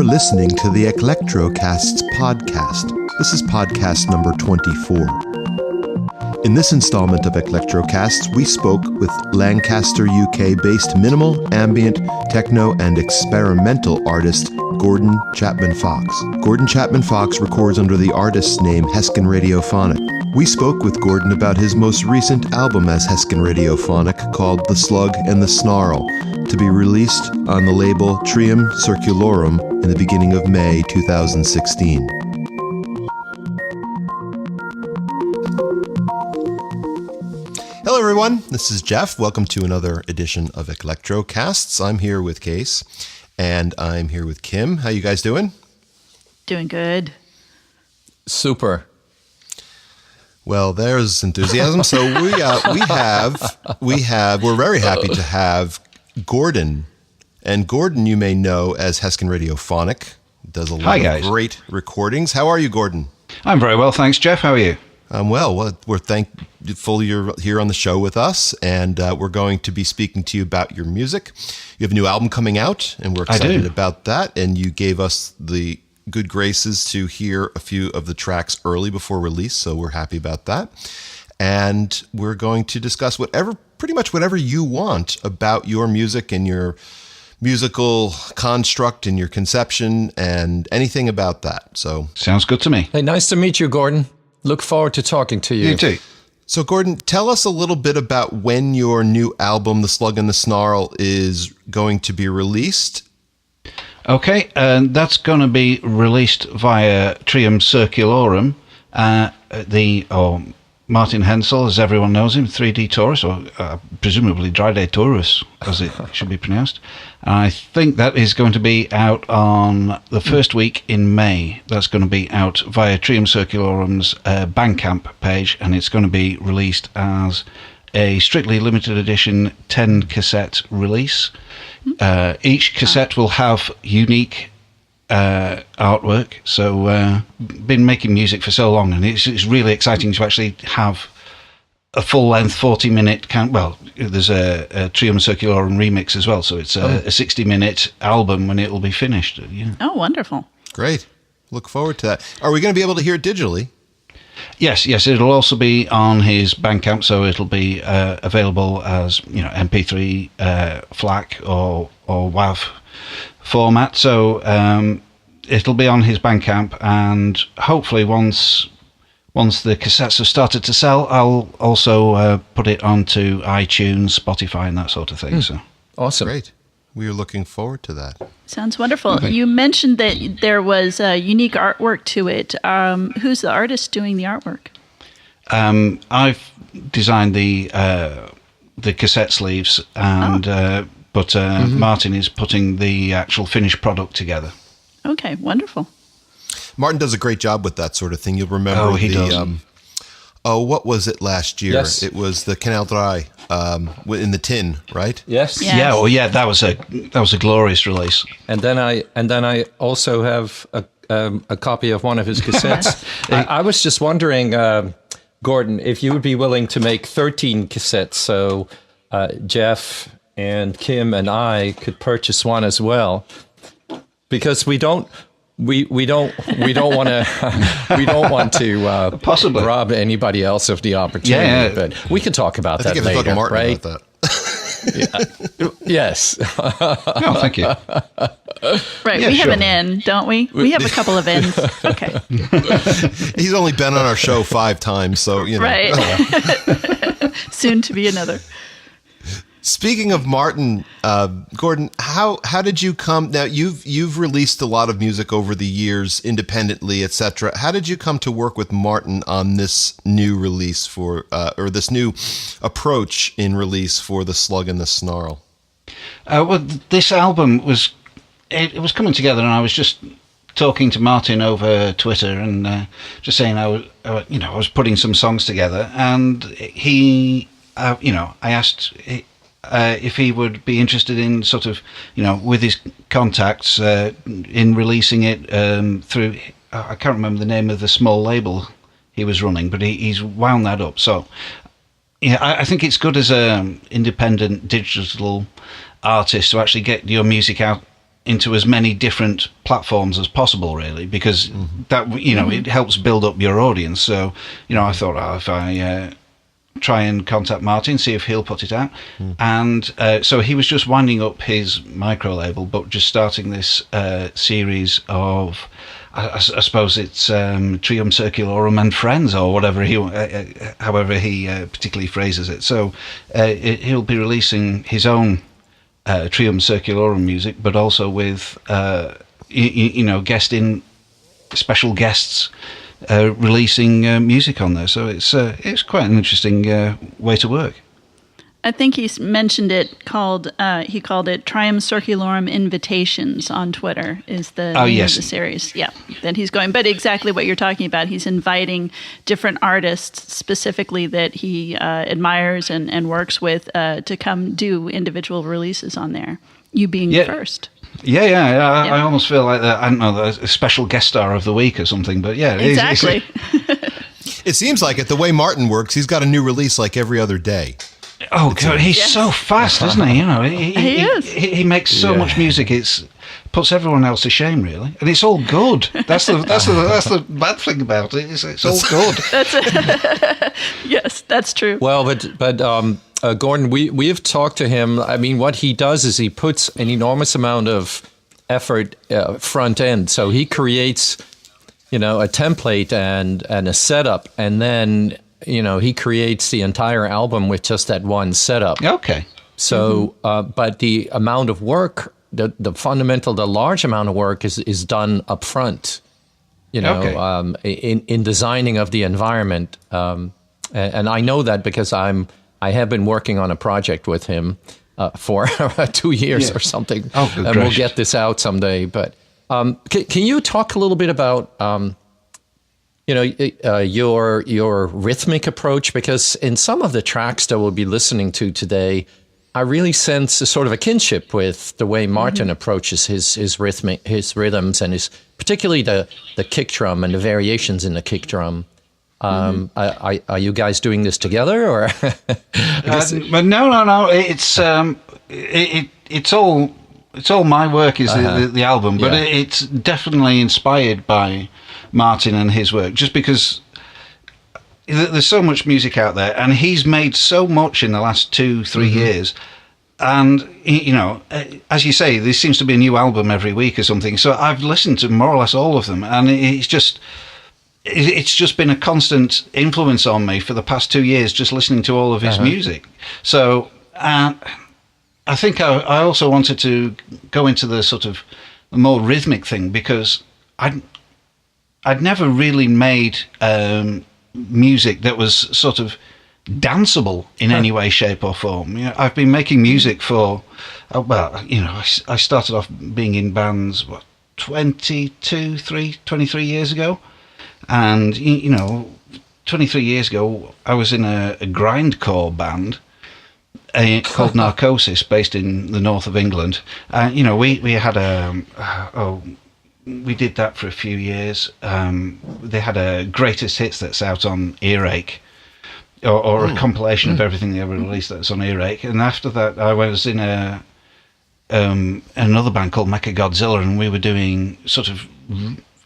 You're listening to the Electrocasts podcast. This is podcast number 24. In this installment of Electrocasts, we spoke with Lancaster, UK-based minimal, ambient, techno, and experimental artist Gordon Chapman-Fox. Gordon Chapman-Fox records under the artist's name Heskin Radiophonic. We spoke with Gordon about his most recent album as Heskin Radiophonic called The Slug And The Snarl, to be released on the label Trium Circulorum in the beginning of May 2016. Hello everyone, this is Jeff. Welcome to another edition of Electrocasts. I'm here with Case, and I'm here with Kim. How you guys doing? Doing good. Super. Well, there's enthusiasm. So we're very happy to have Gordon. And Gordon, you may know as Heskin Radiophonic, does a lot of great recordings. How are you, Gordon? I'm very well, thanks, Jeff. How are you? I'm well. We're thankful you're here on the show with us, and we're going to be speaking to you about your music. You have a new album coming out, and we're excited about that. And you gave us the good graces to hear a few of the tracks early before release, so we're happy about that. And we're going to discuss pretty much whatever you want about your music and your musical construct and your conception and anything about that. So sounds good to me. Hey, nice to meet you, Gordon. Look forward to talking to you. You too. So, Gordon, tell us a little bit about when your new album, The Slug And The Snarl, is going to be released. Okay, that's going to be released via Trium Circulorum. Martin Hensel, as everyone knows him, 3D Taurus, or presumably Dry Day Taurus, as it should be pronounced. And I think that is going to be out on the first week in May. That's going to be out via Trium Circulorum's Bandcamp page, and it's going to be released as a strictly limited edition 10 cassette release. Each cassette will have unique artwork. So been making music for so long, and it's really exciting to actually have a full-length 40-minute there's a Trium Circulorum remix as well, so it's a 60-minute album when it will be finished. Yeah. Oh, wonderful. Great. Look forward to that. Are we going to be able to hear it digitally? Yes, it'll also be on his Bandcamp, so it'll be available as MP3, FLAC, or WAV format. So it'll be on his Bandcamp, and hopefully once the cassettes have started to sell, I'll also put it onto iTunes, Spotify, and that sort of thing. So awesome. Great. We are looking forward to that. Sounds wonderful. Okay. You mentioned that there was unique artwork to it. Who's the artist doing the artwork? I've designed the cassette sleeves, and but Martin is putting the actual finished product together. Okay, wonderful. Martin does a great job with that sort of thing. You'll remember what was it last year? Yes. It was the Canal Dry in the tin, right? Yes. Yeah. That was a glorious release. And then I also have a copy of one of his cassettes. I was just wondering, Gordon, if you would be willing to make 13 cassettes, so Jeff and Kim and I could purchase one as well, because we don't want to possibly rob anybody else of the opportunity. Yeah. But we can talk about that later, to Martin right? About that. Yes. No, thank you. Right, Yeah, we have sure. an N, don't we? We have a couple of N's. Okay. He's only been on our show 5 times, so Right. Soon to be another. Speaking of Martin, Gordon, how did you come? Now you've released a lot of music over the years, independently, etc. How did you come to work with Martin on this new release or this new approach in release for The Slug And The Snarl? Well, this album was coming together, and I was just talking to Martin over Twitter and just saying I was putting some songs together, and he, I asked if he would be interested in sort of, with his contacts in releasing it through, I can't remember the name of the small label he was running, but he's wound that up. So, I think it's good as an independent digital artist to actually get your music out into as many different platforms as possible, really, because that, you know, it helps build up your audience. So, you know, I thought, if I try and contact Martin, see if he'll put it out. And so he was just winding up his micro label, but just starting this series of, I suppose it's Trium Circulorum and Friends, or whatever however he particularly phrases it. So he'll be releasing his own Trium Circulorum music, but also with you know, special guests releasing music on there. So it's quite an interesting way to work. I think he mentioned it he called it Trium Circulorum Invitations on Twitter is the name of the series. Yeah, that he's going. But exactly what you're talking about. He's inviting different artists specifically that he admires and works with to come do individual releases on there. You being first. Yeah. I almost feel like I don't know, a special guest star of the week or something. But yeah, exactly. It seems like it. The way Martin works, he's got a new release like every other day. Oh God, he's so fast, isn't he? You know, he is. He makes so much music. It puts everyone else to shame, really, and it's all good. That's the bad thing about it. It's all good. Yes, that's true. Well, but Gordon, we have talked to him. I mean, what he does is he puts an enormous amount of effort front end. So he creates, you know, a template and a setup, and then, you know, he creates the entire album with just that one setup. Okay. So, but the amount of work, the large amount of work is done up front, you know, in designing of the environment. And I know that because I have been working on a project with him for 2 years or something. Oh, good and gracious. we'll get this out someday. But can you talk a little bit about you know, your rhythmic approach? Because in some of the tracks that we'll be listening to today, I really sense a sort of a kinship with the way Martin approaches his rhythms, and particularly the kick drum and the variations in the kick drum. Are you guys doing this together, or? But no. It's all my work. Is the album, but it's definitely inspired by Martin and his work, just because there's so much music out there, and he's made so much in the last 2-3 years. And, you know, as you say, there seems to be a new album every week or something. So I've listened to more or less all of them, and it's just been a constant influence on me for the past 2 years, just listening to all of his music. So I think I also wanted to go into the sort of more rhythmic thing, because I'd never really made music that was sort of danceable in any way, shape or form. You know, I've been making music for, you know, I started off being in bands, 23 years ago. And, you know, 23 years ago, I was in a grindcore band called Narcosis, based in the north of England. You know, we had we did that for a few years. They had a greatest hits that's out on Earache, or a compilation of everything they ever released that's on Earache. And after that, I was in another band called Mechagodzilla, and we were doing sort of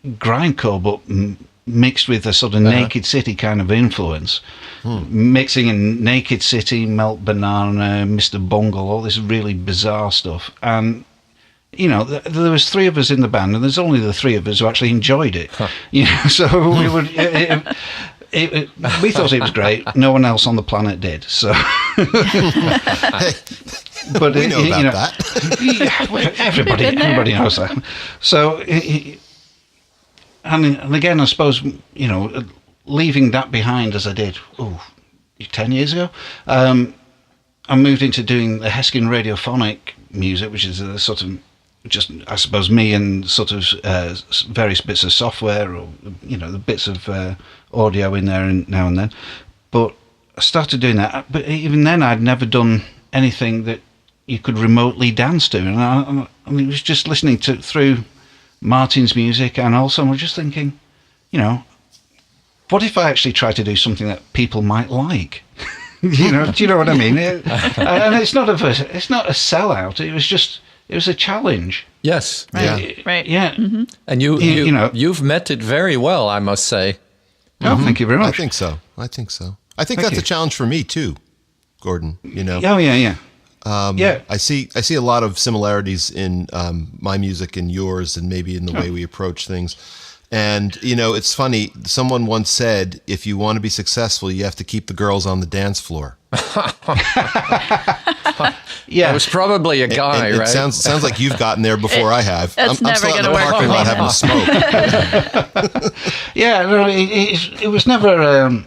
grindcore, but mixed with a sort of Naked City kind of influence. Mixing in Naked City, Melt Banana, Mr. Bungle, all this really bizarre stuff. And, you know, there was 3 of us in the band, and there's only the 3 of us who actually enjoyed it. You know, so we would... we thought it was great. No one else on the planet did. So, but we know about that. Everybody knows that. So, and again, I suppose, you know, leaving that behind as I did 10 years ago, I moved into doing the Heskin Radiophonic music, which is a sort of just, I suppose, me and sort of various bits of software, or, you know, the bits of audio in there now and then. But I started doing that. But even then, I'd never done anything that you could remotely dance to. And I was just listening through Martin's music, and also I was just thinking, you know, what if I actually try to do something that people might like? You know, do you know what I mean? And it's not a sellout. It was just a challenge. Yes. Right. Right. Yeah. Mm-hmm. And you've met it very well, I must say. Oh, thank you very much. I think so. I think that's a challenge for me too, Gordon. Oh, yeah. I see a lot of similarities in my music and yours, and maybe in the way we approach things. And it's funny. Someone once said, "If you want to be successful, you have to keep the girls on the dance floor." Yeah, it was probably a guy, right? It sounds like you've gotten there before I have. That's I'm still out in the parking lot having a smoke. Yeah, no, it was never.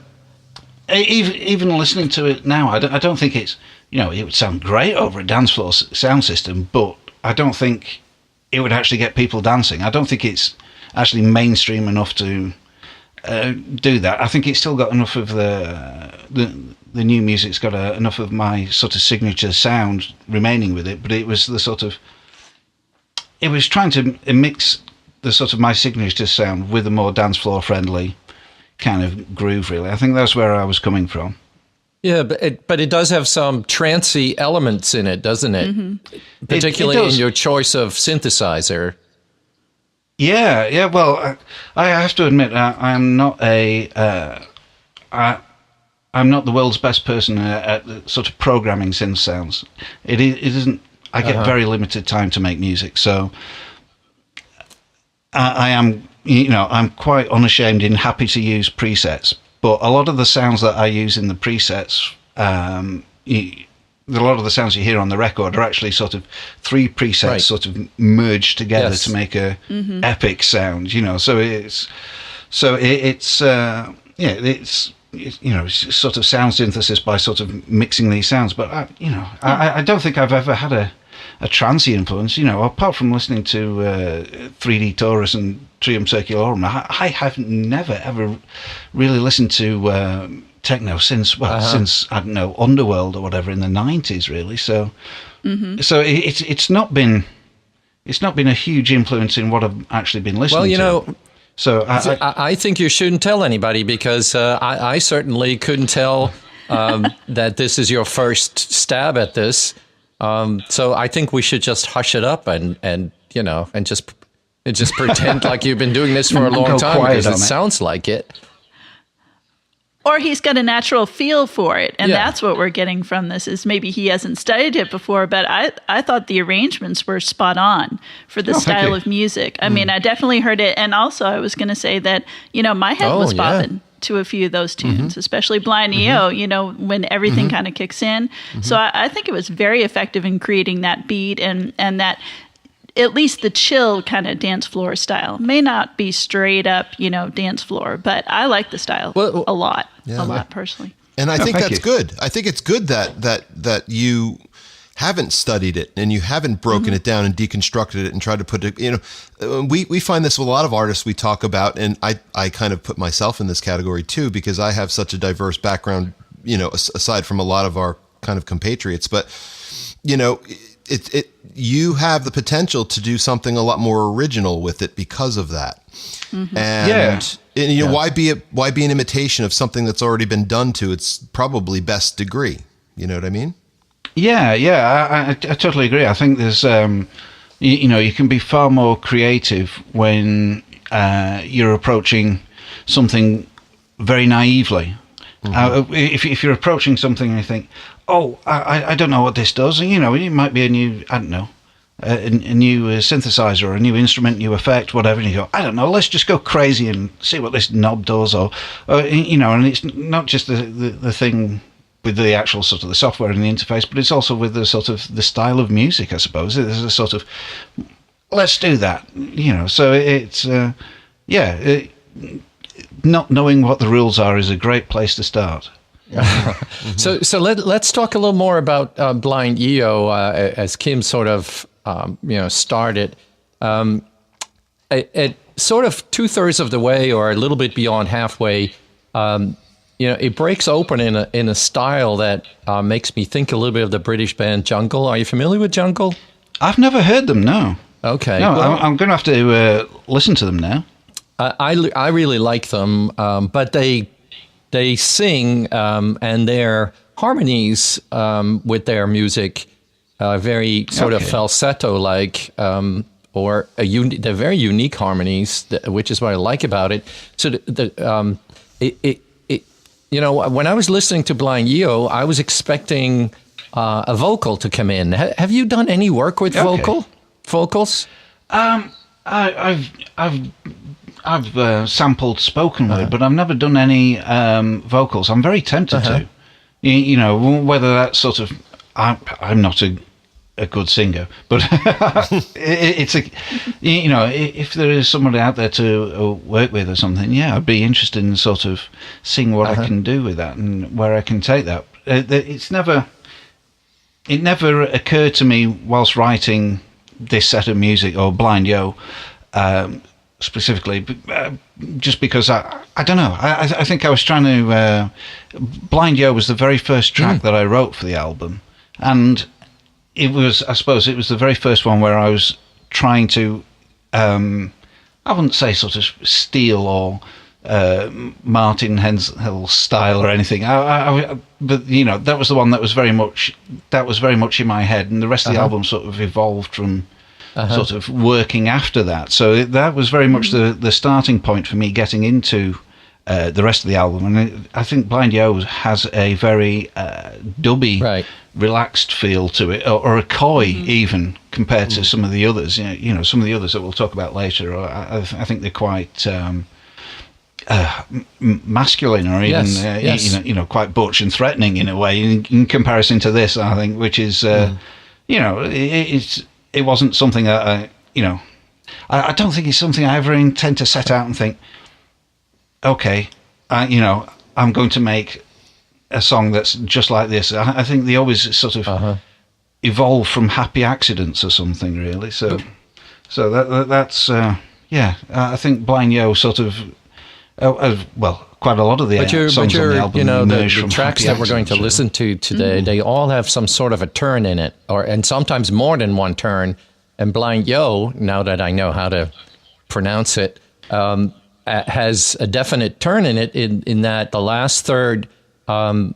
Even listening to it now, I don't think it's. It would sound great over a dance floor sound system, but I don't think it would actually get people dancing. I don't think it's actually mainstream enough to do that. I think it's still got enough of the new music's got enough of my sort of signature sound remaining with it, but it was it was trying to mix the sort of my signature sound with a more dance floor friendly kind of groove, really. I think that's where I was coming from. Yeah, but it does have some trancey elements in it, doesn't it? Mm-hmm. Particularly in your choice of synthesizer. Yeah. Well, I have to admit, I'm not I'm not the world's best person at sort of programming synth sounds. It isn't. I get very limited time to make music, so I am. I'm quite unashamed and happy to use presets. But a lot of the sounds that I use in the presets, a lot of the sounds you hear on the record are actually sort of three presets sort of merged together to make a epic sound. So it's sort of sound synthesis by sort of mixing these sounds. But I don't think I've ever had a trancey influence. Apart from listening to 3D Taurus and Trium Circulorum, I have never ever really listened to techno since I don't know, Underworld or whatever in the 90s, really. So it's not been a huge influence in what I've actually been listening to. So I think you shouldn't tell anybody, because I certainly couldn't tell that this is your first stab at this. So I think we should just hush it up and just pretend like you've been doing this for a long time, because it sounds like it. Or he's got a natural feel for it, and that's what we're getting from this, is maybe he hasn't studied it before, but I thought the arrangements were spot on for the style of music. I mean, I definitely heard it, and also I was going to say that, my head was bobbing to a few of those tunes, especially Blind EO, when everything kind of kicks in. So I think it was very effective in creating that beat and that, at least the chill kind of dance floor style. May not be straight up, dance floor, but I like the style a lot personally. And I think that's good. I think it's good that you haven't studied it and you haven't broken it down and deconstructed it and tried to put it, we find this with a lot of artists we talk about, and I kind of put myself in this category too, because I have such a diverse background, aside from a lot of our kind of compatriots, but you have the potential to do something a lot more original with it because of that. And why be an imitation of something that's already been done to its probably best degree? You know what I mean? I totally agree. I think there's you can be far more creative when you're approaching something very naively. If you're approaching something and you think, I don't know what this does, and it might be a new, I don't know, a new synthesizer or a new instrument, new effect, whatever, and you go, I don't know, let's just go crazy and see what this knob does, or and it's not just the thing with the actual sort of the software and the interface, but it's also with the sort of the style of music, I suppose. There's a sort of, let's do that, so it's not knowing what the rules are is a great place to start. So let's talk a little more about Blind EO as Kim sort of started. At sort of 2/3 of the way, or a little bit beyond halfway, it breaks open in a style that makes me think a little bit of the British band Jungle. Are you familiar with Jungle? I've never heard them. No. Okay. No, well, I'm going to have to listen to them now. I really like them, but they sing and their harmonies with their music very sort of falsetto-like, or they're very unique harmonies, which is what I like about it. So when I was listening to Blind Yo, I was expecting a vocal to come in. Have you done any work with vocals? I've sampled spoken word, but I've never done any vocals. I'm very tempted to. Whether that's sort of, I'm not a good singer, but it's if there is somebody out there to work with or something, I'd be interested in sort of seeing what I can do with that and where I can take that. It never occurred to me whilst writing this set of music or Blind Yo specifically, just because I don't know. I think I was trying to. Blind Yo was the very first track that I wrote for the album, and it was the very first one where I was trying to. I wouldn't say sort of steal or Martin Hensel style or anything. But that was the one that was very much in my head, and the rest of the album sort of evolved from sort of working after that. So that was very much the starting point for me getting into the rest of the album. And I think Blind Yo has a very dubby, relaxed feel to it, or a coy even compared to some of the others. Some of the others that we'll talk about later. I think they're quite. Masculine, or even quite butch and threatening in a way in comparison to this, I think, which is it wasn't something that I don't think it's something I ever intend to set out and think, okay, I'm going to make a song that's just like this. I think they always sort of evolve from happy accidents or something, really. So that's I think Blind Yo sort of. Quite a lot of the songs on the album. The tracks that we're going to listen to today, they all have some sort of a turn in it, and sometimes more than one turn. And Blind Yo, now that I know how to pronounce it, has a definite turn in it. In that the last third, a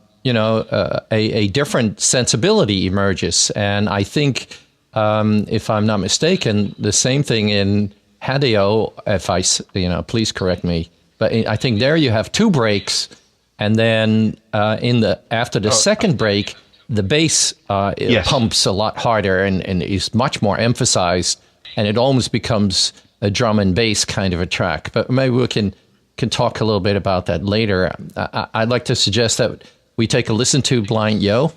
different sensibility emerges, and I think, if I'm not mistaken, the same thing in Hesking. If please correct me. But I think there you have two breaks, and then after the second break, the bass pumps a lot harder and is much more emphasized, and it almost becomes a drum and bass kind of a track. But maybe we can talk a little bit about that later. I'd like to suggest that we take a listen to Blind Yo.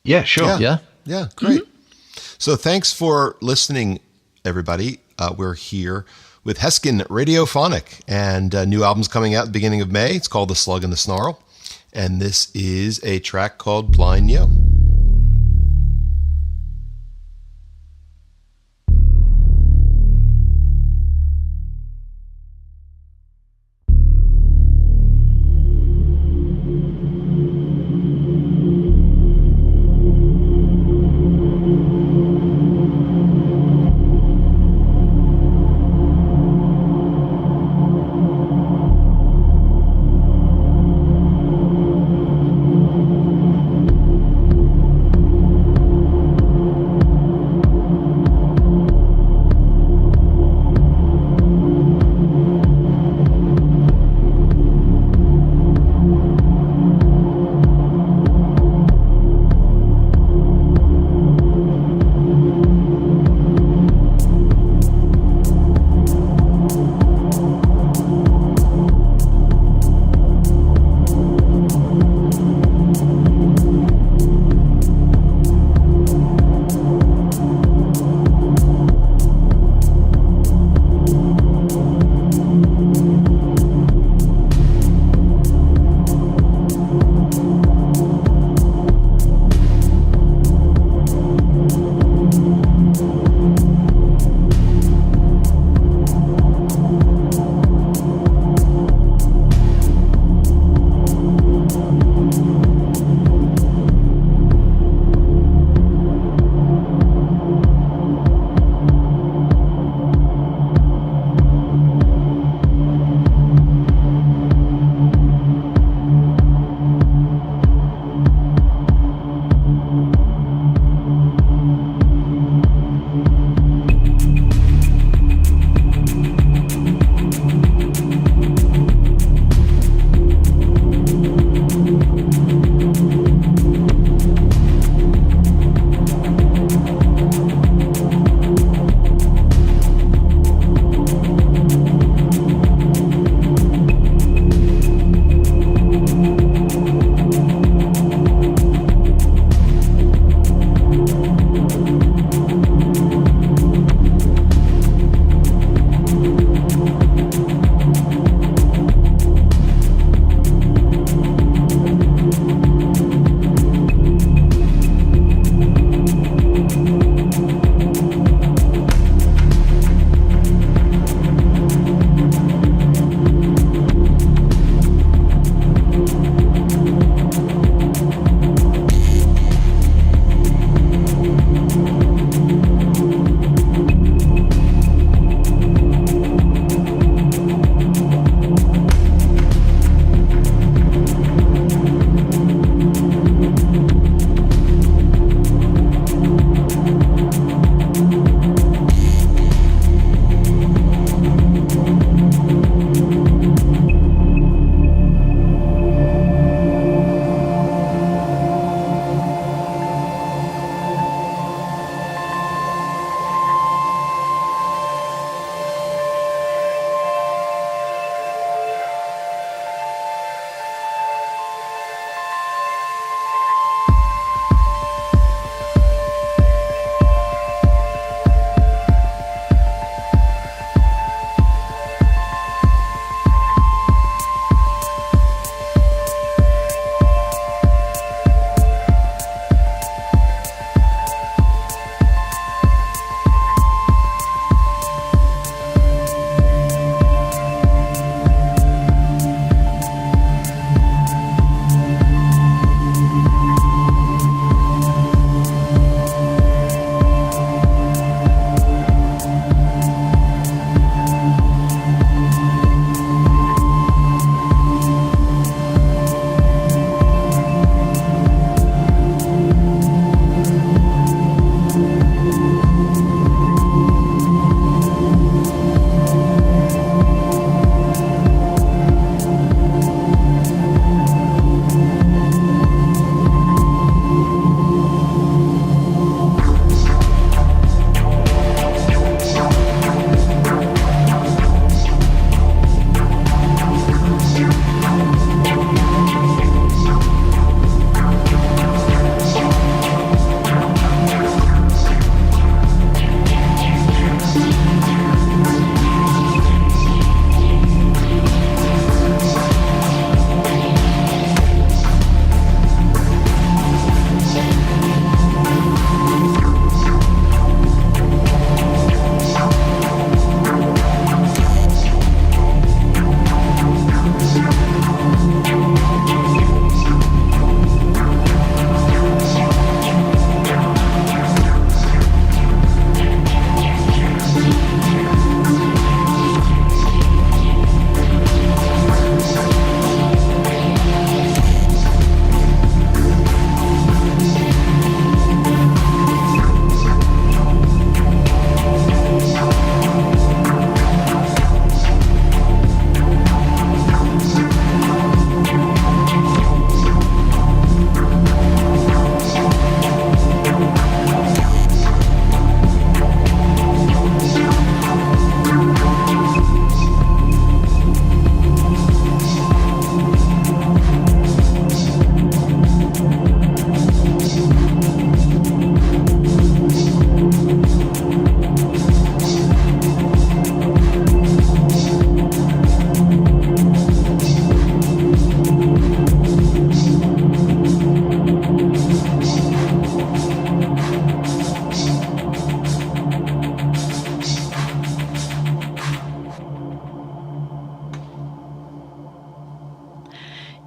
Yeah, sure. Yeah, great. So thanks for listening, everybody. We're here with Heskin Radiophonic, and a new album's coming out at the beginning of May. It's called The Slug and the Snarl, and this is a track called Blind Yo.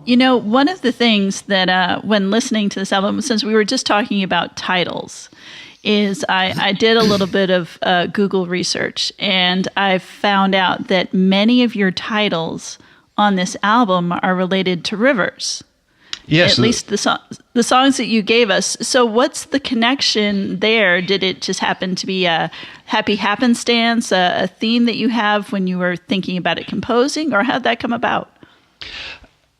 One of the things that when listening to this album, since we were just talking about titles, is I did a little bit of Google research, and I found out that many of your titles on this album are related to rivers. Yes. At least the songs that you gave us. So what's the connection there? Did it just happen to be a happy happenstance, a theme that you have when you were thinking about it composing, or how'd that come about?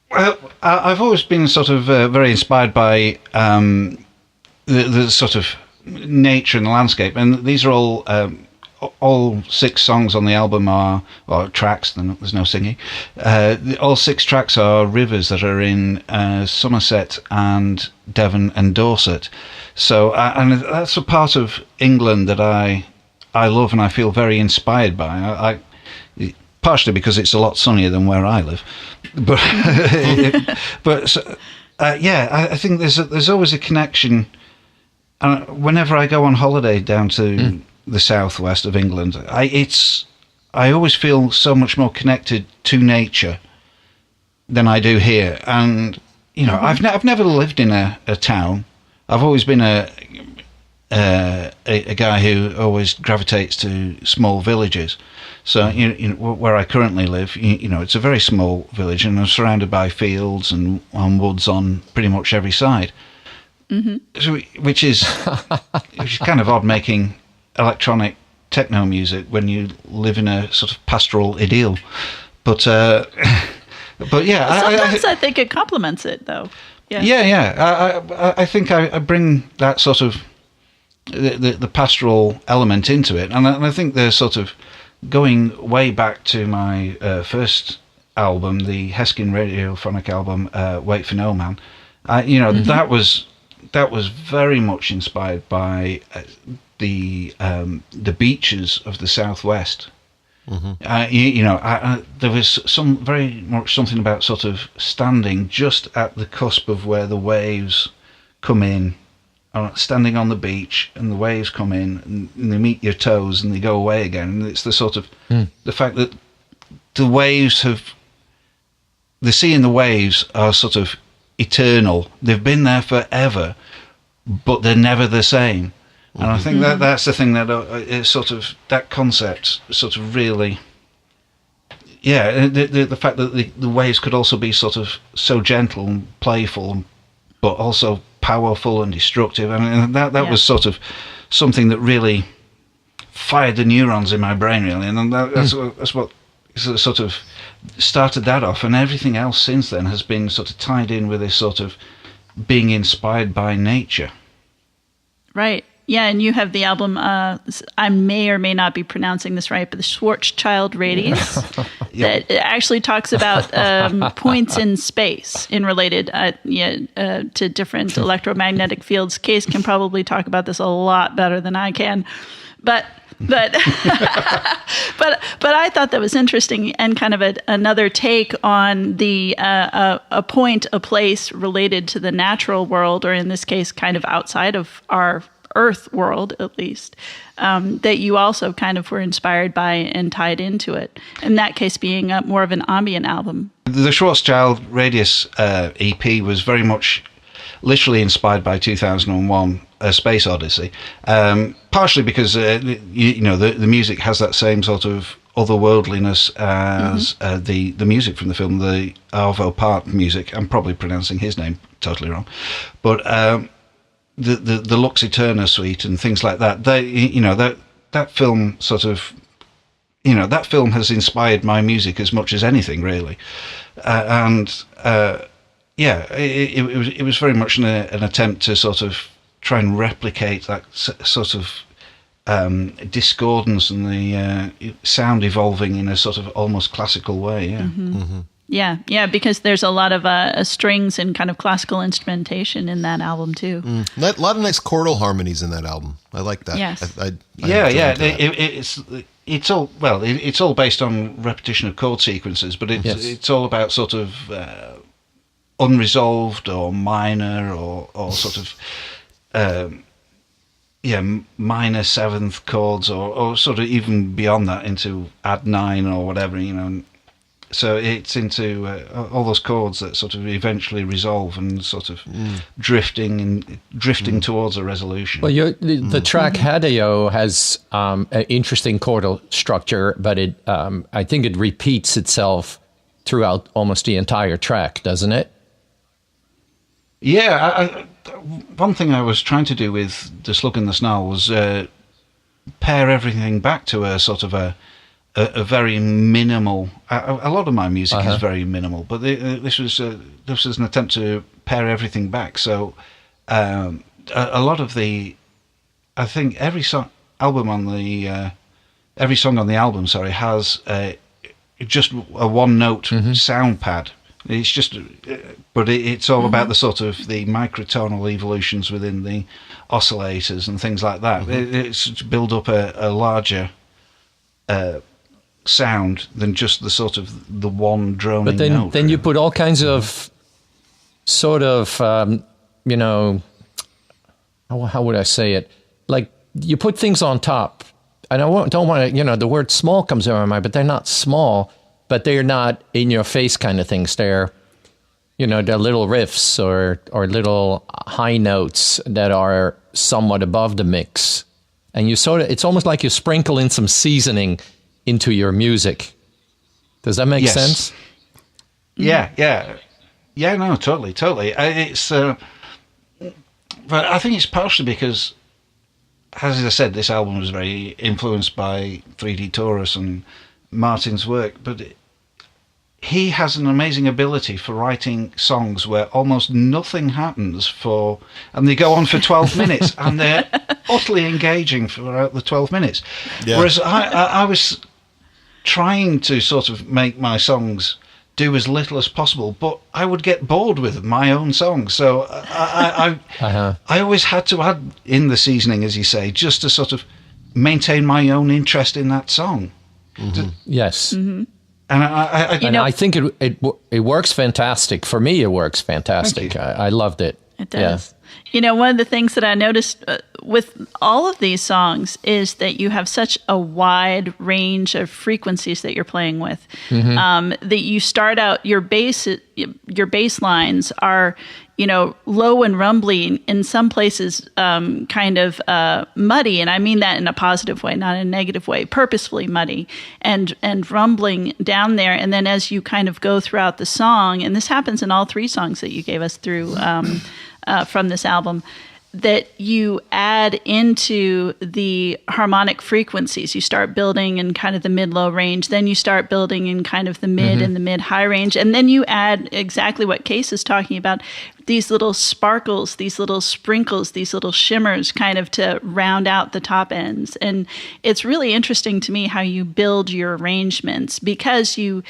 Well, I've always been sort of very inspired by the sort of nature and the landscape, and these are all 6 songs on the album or tracks. There's no singing. All 6 tracks are rivers that are in Somerset and Devon and Dorset. So, and that's a part of England that I love and I feel very inspired by. Partially because it's a lot sunnier than where I live, but I think there's always a connection. Whenever I go on holiday down to the southwest of England, I always feel so much more connected to nature than I do here. And I've never lived in a town. I've always been a guy who always gravitates to small villages. So where I currently live, it's a very small village, and I'm surrounded by fields and woods on pretty much every side. Mm-hmm. So, which is kind of odd, making electronic techno music when you live in a sort of pastoral idyll. But yeah, sometimes I think it complements it, though. I think I bring that sort of the pastoral element into it, and I think they're sort of going way back to my first album, the Heskin Radiophonic album, Wait for No Man. That was very much inspired by the beaches of the southwest. Mm-hmm. There was very much something about sort of standing just at the cusp of where the waves come in, standing on the beach, and the waves come in and they meet your toes and they go away again. And it's the sort of the fact that the sea and the waves are sort of eternal. They've been there forever, but they're never the same. And I think that's the thing that is sort of, that concept sort of really, the fact that the waves could also be sort of so gentle and playful, but also powerful and destructive. And that was sort of something that really fired the neurons in my brain, really. And that's what sort of started that off. And everything else since then has been sort of tied in with this sort of being inspired by nature. Right. Yeah, and you have the album, I may or may not be pronouncing this right, but the Schwarzschild Radius, that actually talks about points in space in related to different electromagnetic fields. Case can probably talk about this a lot better than I can. But I thought that was interesting, and kind of another take on the a point, a place related to the natural world, or in this case, kind of outside of our Earth world, at least, that you also kind of were inspired by and tied into it. In that case, being more of an ambient album. The Schwarzschild Radius EP was very much literally inspired by 2001: A Space Odyssey, partially because the music has that same sort of otherworldliness as the music from the film, the Arvo Part music. I'm probably pronouncing his name totally wrong, but the Lux Eterna suite and things like that. That film sort of, that film has inspired my music as much as anything, really, it was very much an attempt to sort of try and replicate that sort of discordance and the sound evolving in a sort of almost classical way. Yeah. Mm-hmm. Mm-hmm. Yeah, because there's a lot of strings and kind of classical instrumentation in that album too. A lot of nice chordal harmonies in that album. I like that. Yes. It's all based on repetition of chord sequences, but it's all about sort of unresolved or minor or sort of minor seventh chords or sort of even beyond that into add 9 or whatever, So it's into all those chords that sort of eventually resolve and sort of drifting towards a resolution. Well, the track Hadeo has an interesting chordal structure, but I think it repeats itself throughout almost the entire track, doesn't it? Yeah, one thing I was trying to do with the Slug and the Snarl was pare everything back to a sort of a very minimal. A lot of my music is very minimal, but this was an attempt to pare everything back. So a lot of I think every song on the album, has just a one note sound pad. It's just, but it's all about the sort of the microtonal evolutions within the oscillators and things like that. It's to build up a larger sound than just the sort of the one droning note. But then you put all kinds of sort of, how would I say it? Like you put things on top. And I don't want to, the word small comes to my mind, but they're not small, but they're not in your face kind of things. They're, they're little riffs or little high notes that are somewhat above the mix. And it's almost like you sprinkle in some seasoning into your music. Does that make sense? Yeah. No, totally. It's, but I think it's partially because, as I said, this album was very influenced by 3D Taurus and Martin's work, but he has an amazing ability for writing songs where almost nothing happens and they go on for 12 minutes, and they're utterly engaging throughout the 12 minutes. Yeah. Whereas I was trying to sort of make my songs do as little as possible, but I would get bored with my own songs. So I always had to add in the seasoning, as you say, just to sort of maintain my own interest in that song. Yes. Mm-hmm. And I think it works fantastic. For me, it works fantastic. I loved it. It does. Yeah. One of the things that I noticed with all of these songs is that you have such a wide range of frequencies that you're playing with. That you start out, your bass lines are, low and rumbly, in some places kind of muddy, and I mean that in a positive way, not in a negative way, purposefully muddy and rumbling down there. And then as you kind of go throughout the song, and this happens in all three songs that you gave us through from this album, that you add into the harmonic frequencies. You start building in kind of the mid-low range, then you start building in kind of the mid and the mid-high range, and then you add exactly what Case is talking about, these little sparkles, these little sprinkles, these little shimmers kind of to round out the top ends. And it's really interesting to me how you build your arrangements, because you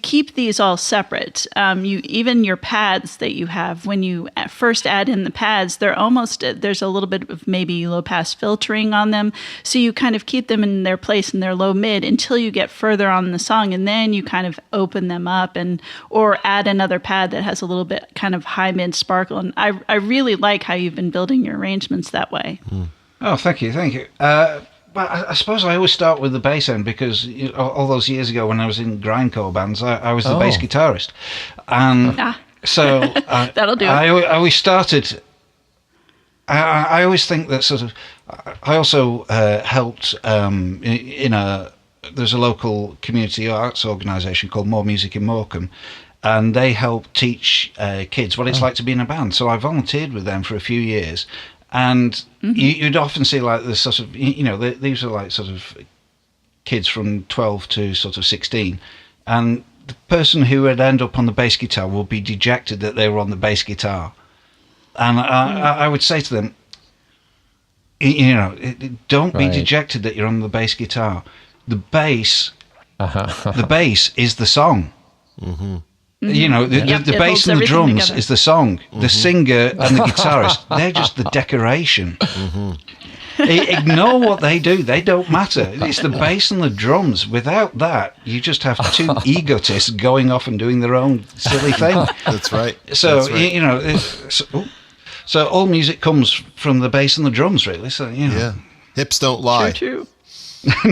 keep these all separate. Even your pads that you have, when you first add in the pads, there's a little bit of maybe low pass filtering on them. So you kind of keep them in their place in their low mid until you get further on in the song, and then you kind of open them up or add another pad that has a little bit kind of high mid sparkle. And I really like how you've been building your arrangements that way. Oh, thank you. But I suppose I always start with the bass end, because all those years ago when I was in grindcore bands, I was the bass guitarist. And so that'll do it. I always started... I always think that sort of... I also helped there's a local community arts organisation called More Music in Morecambe, and they help teach kids what it's like to be in a band. So I volunteered with them for a few years. And you'd often see like this sort of, these are like sort of kids from 12 to sort of 16. And the person who would end up on the bass guitar will be dejected that they were on the bass guitar. And I would say to them, don't be dejected that you're on the bass guitar. The bass, the bass is the song. The bass and the drums together. Is the song. The singer and the guitarist, they're just the decoration. Ignore what they do. They don't matter. It's the bass and the drums. Without that, you just have two egotists going off and doing their own silly thing. That's right. So, so all music comes from the bass and the drums, really. So, Yeah. Hips don't lie. True.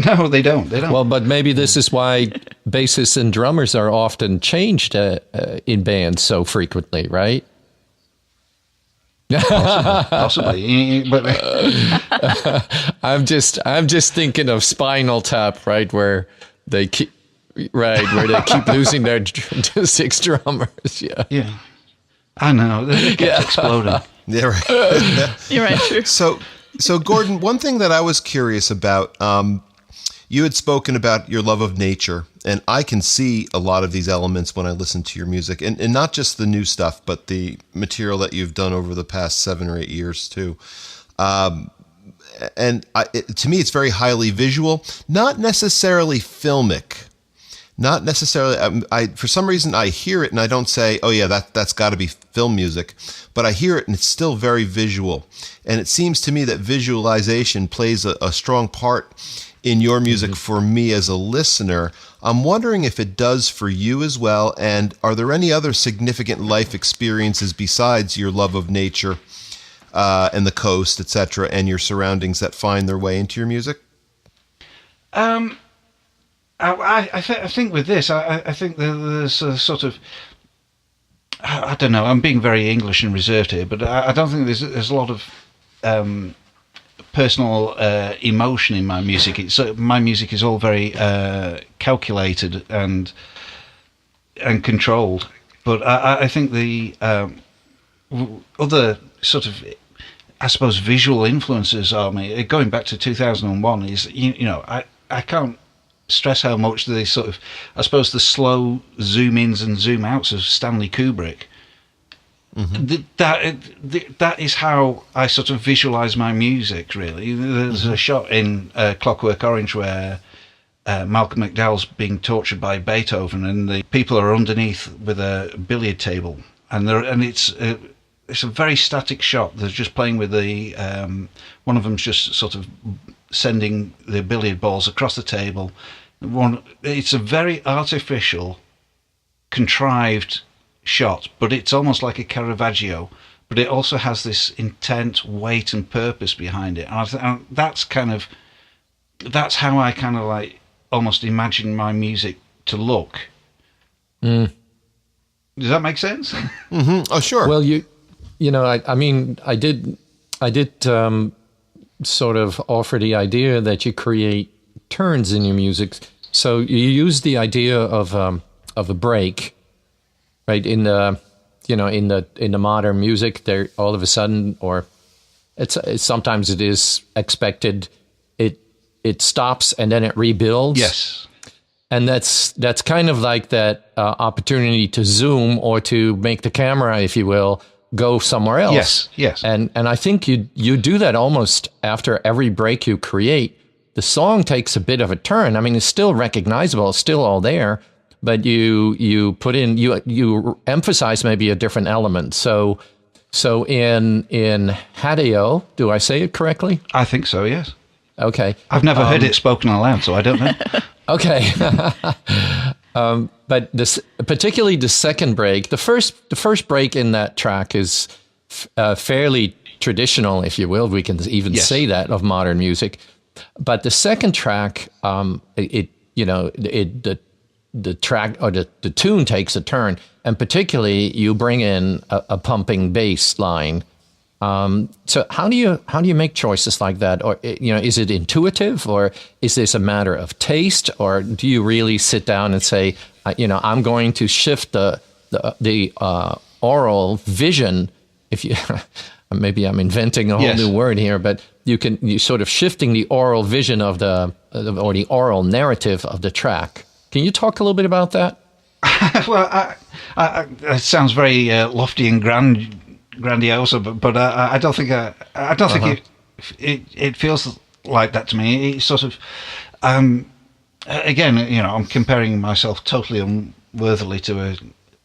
No, they don't. Well, but maybe this is why bassists and drummers are often changed in bands so frequently, right? Possibly. But I'm just thinking of Spinal Tap, right, where they keep losing their 6 drummers. Yeah. I know. They kept exploding. Yeah, right. You're right. True. So Gordon, one thing that I was curious about, you had spoken about your love of nature, and I can see a lot of these elements when I listen to your music, and not just the new stuff, but the material that you've done over the past 7 or 8 years too. To me, it's very highly visual, not necessarily filmic. Not necessarily. For some reason, I hear it and I don't say, "Oh yeah, that's got to be film music," but I hear it and it's still very visual. And it seems to me that visualization plays a strong part in your music for me as a listener. I'm wondering if it does for you as well. And are there any other significant life experiences besides your love of nature and the coast, etc., and your surroundings that find their way into your music? I think with this, I think there's a sort of, I don't know, I'm being very English and reserved here, but I don't think there's a lot of personal emotion in my music. My music is all very calculated and controlled. But I think the other sort of, I suppose, visual influences on me, going back to 2001, is, I can't stress how much the sort of, I suppose, the slow zoom ins and zoom outs of Stanley Kubrick. Mm-hmm. That is how I sort of visualize my music, really. There's a shot in Clockwork Orange where Malcolm McDowell's being tortured by Beethoven, and the people are underneath with a billiard table, and it's a very static shot. They're just playing with the one of them's just sort of sending the billiard balls across the table. It's a very artificial, contrived shot, but it's almost like a Caravaggio, but it also has this intent, weight and purpose behind it. And that's how I kind of like almost imagine my music to look. Does that make sense? Mm-hmm. Oh, sure. Well, I did sort of offer the idea that you create turns in your music. So you use the idea of a break, right? In the modern music, there all of a sudden, or it's sometimes it is expected, it stops and then it rebuilds. Yes. And that's kind of like that opportunity to zoom or to make the camera, if you will, go somewhere else. Yes. And I think you do that almost after every break you create. The song takes a bit of a turn. I mean, it's still recognizable, it's still all there, but you put in, you emphasize maybe a different element. So in Hadeo, do I say it correctly? I think so, yes. Okay. I've never heard it spoken aloud, so I don't know. Okay. But particularly the second break, the first break in that track is fairly traditional, if you will. We can even say that of modern music. But the second track, the track or the tune takes a turn, and particularly you bring in a pumping bass line. So how do you make choices like that? Or, is it intuitive, or is this a matter of taste, or do you really sit down and say, I'm going to shift the aural vision? If you maybe I'm inventing a whole new word here, but you sort of shifting the aural vision of the aural narrative of the track. Can you talk a little bit about that? Well, it sounds very lofty and grandiose, but I don't think it feels like that to me. It's sort of again, I'm comparing myself totally unworthily to a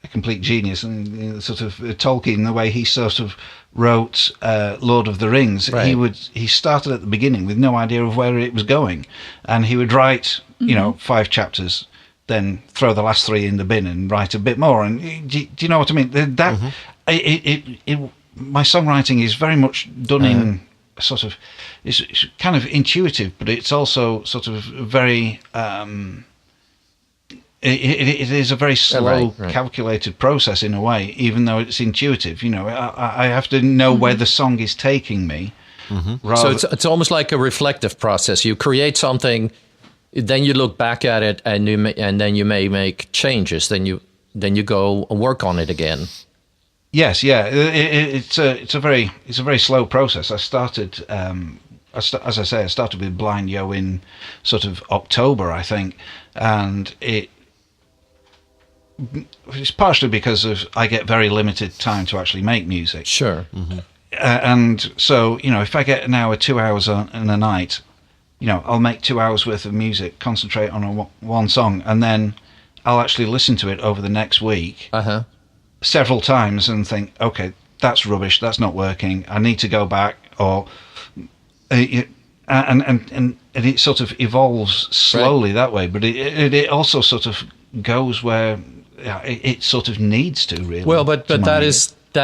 complete genius, and sort of Tolkien, the way he sort of wrote Lord of the Rings. Right. He started at the beginning with no idea of where it was going, and he would write 5 chapters, then throw the last 3 in the bin and write a bit more. And do you know what I mean? That my songwriting is very much done in sort of, it's kind of intuitive, but it's also sort of very it is a very slow, calculated process in a way, even though it's intuitive. I have to know where the song is taking me. Mm-hmm. So it's almost like a reflective process. You create something, then you look back at it, and then you may make changes. Then you go work on it again. Yes, yeah. It's a very slow process. I started, as I say, I started with Blind Yo in sort of October, I think, and it's partially because I get very limited time to actually make music. Sure. Mm-hmm. And so, if I get an hour, 2 hours in a night, I'll make 2 hours worth of music, concentrate on one song, and then I'll actually listen to it over the next week several times and think, okay, that's rubbish, that's not working, I need to go back, or and it sort of evolves slowly that way, but it also sort of goes where it sort of needs to, really. Well, but that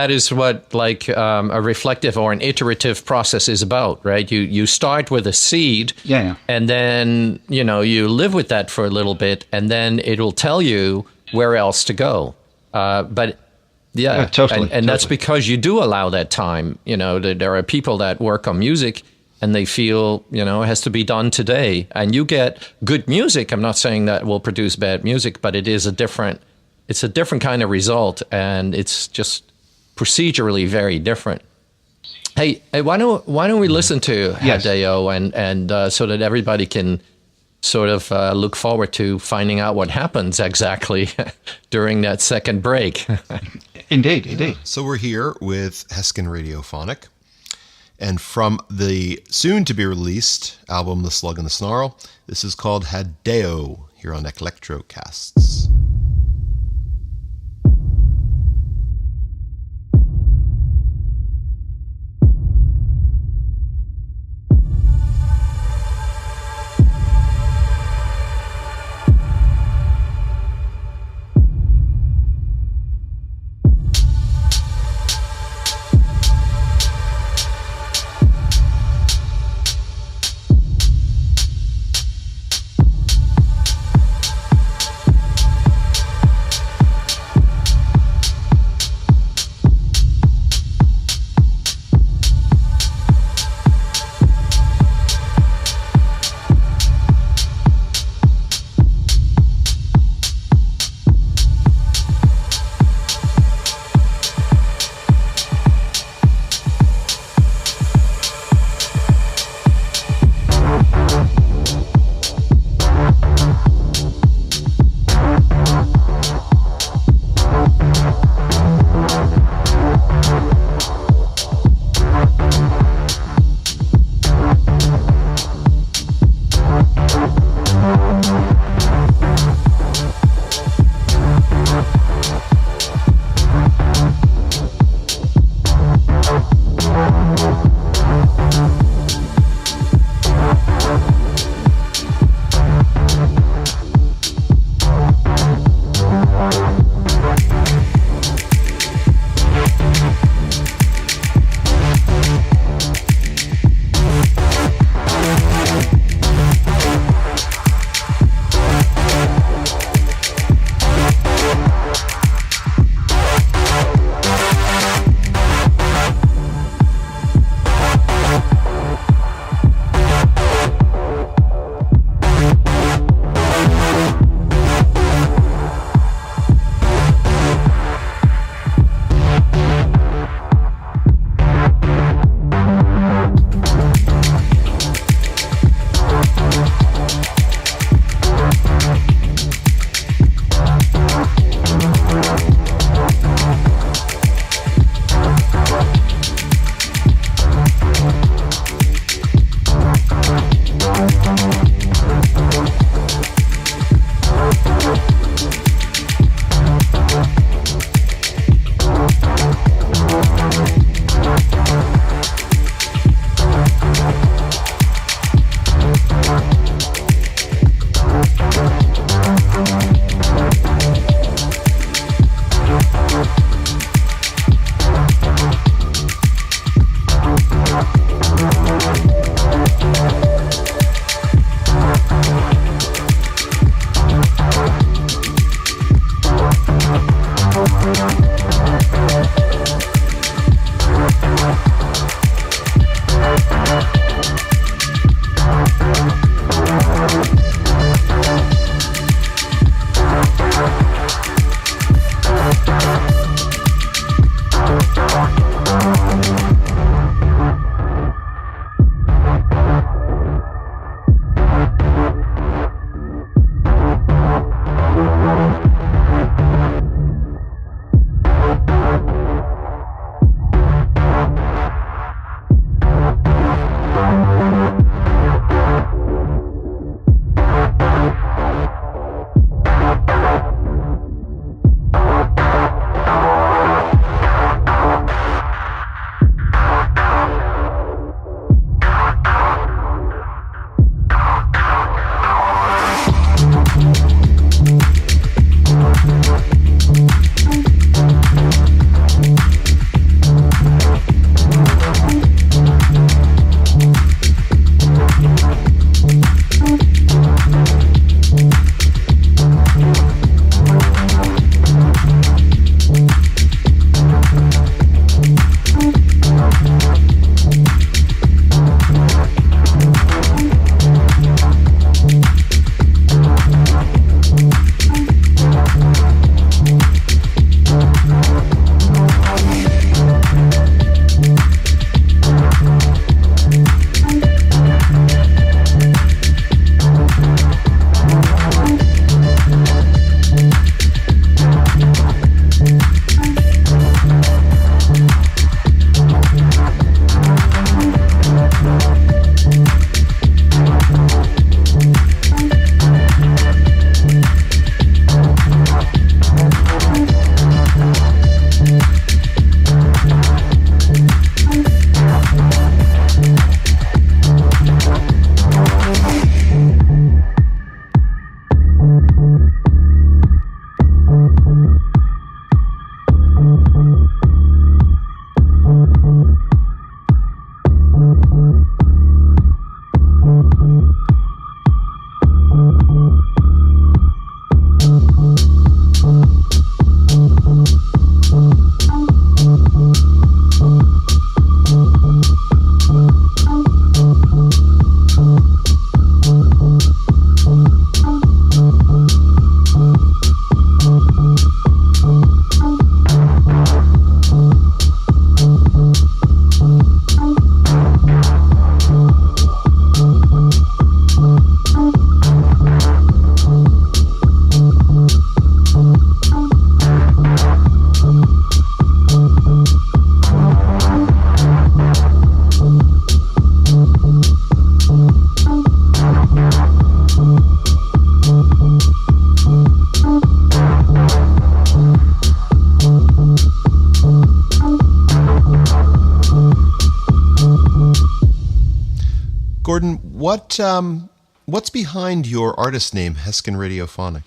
is what a reflective or an iterative process is about, right? You start with a seed, and then you live with that for a little bit, and then it'll tell you where else to go. But totally, and that's because you do allow that time. There are people that work on music, and they feel it has to be done today, and you get good music. I'm not saying that will produce bad music, but it's a different kind of result, and it's just procedurally very different. Hey, why don't we listen to Hideo and so that everybody can sort of look forward to finding out what happens exactly during that second break. Indeed. So we're here with Heskin Radiophonic, and from the soon-to-be-released album The Slug And The Snarl, this is called Hideo, here on Electrocasts. Gordon, what's behind your artist name, Heskin Radiophonic?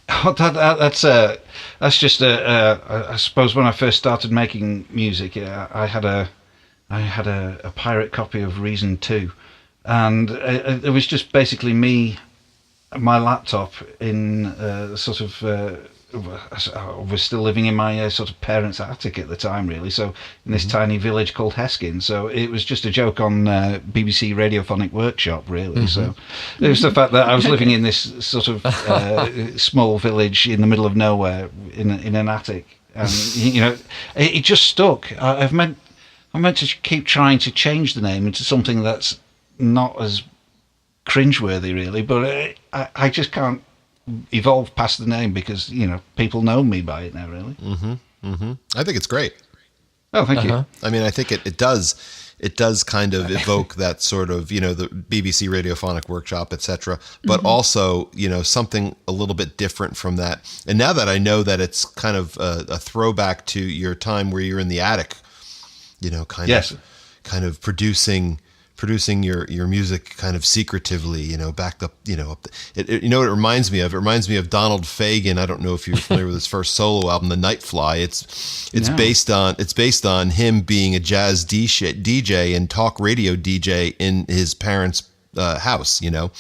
Oh, that's just I suppose when I first started making music, I had a pirate copy of Reason 2, and it was just basically me, my laptop in sort of. I was still living in my sort of parents' attic at the time, really. So in this tiny village called Heskin. So it was just a joke on BBC Radiophonic Workshop, really. So it was the fact that I was living in this sort of small village in the middle of nowhere in an attic, and it just stuck. I'm meant to keep trying to change the name into something that's not as cringeworthy, really. But I just can't evolve past the name because people know me by it now, really. I think it's great. Oh, thank you. I mean, I think it does kind of evoke that sort of the BBC Radiophonic Workshop, etc. But also something a little bit different from that. And now that I know that it's kind of a throwback to your time where you're in the attic, kind of producing your music kind of secretively, backed up, what it reminds me of? It reminds me of Donald Fagen. I don't know if you're familiar with his first solo album, The Nightfly. It's based on him being a jazz DJ and talk radio DJ in his parents' house, and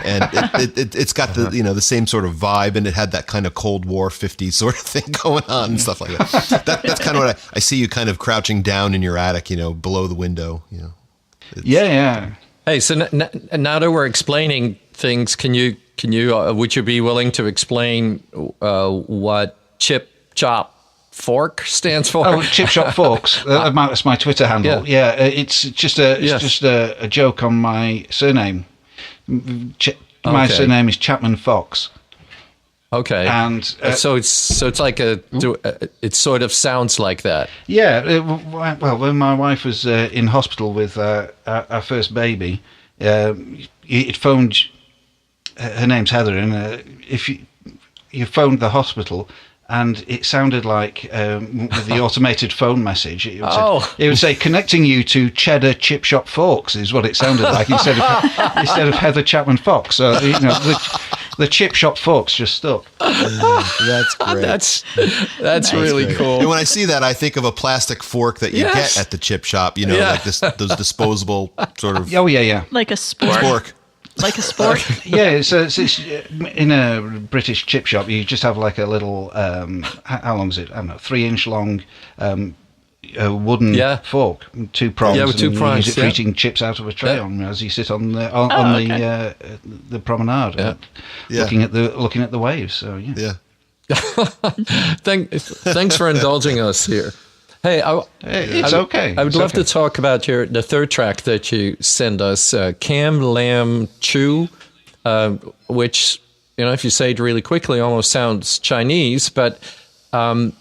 it's got the same sort of vibe, and it had that kind of Cold War 50s sort of thing going on and stuff like that. That's kind of what I see you kind of crouching down in your attic, below the window, Yeah. Hey, so now that we're explaining things, would you be willing to explain what ChipShopForks stands for? Oh, ChipShopForks. That's my Twitter handle. Yeah, it's just a joke on my surname. My surname is Chapman-Fox. Okay, and so it's like it sort of sounds like that. Yeah, well, when my wife was in hospital with our first baby, it phoned. Her name's Heather, and if you phoned the hospital, and it sounded like with the automated phone message, it would say connecting you to Cheddar ChipShopForks is what it sounded like instead of Heather Chapman-Fox. So the ChipShopForks just stuck. That's great. That's really great. cool. And when I see that, I think of a plastic fork that you get at the chip shop. Like those disposable sort of. Oh yeah. Like a spork. Like a sport? Yeah, so it's in a British chip shop, you just have like a little, how long is it? I don't know, 3-inch long wooden fork, 2 prongs. Yeah, with 2 prongs. You use it for eating chips out of a tray on as you sit on the promenade, looking at the waves. So yeah. Thanks for indulging us here. Hey, it's okay. I would love to talk about the third track that you send us, Cam Lam Chu, which, if you say it really quickly, almost sounds Chinese. But when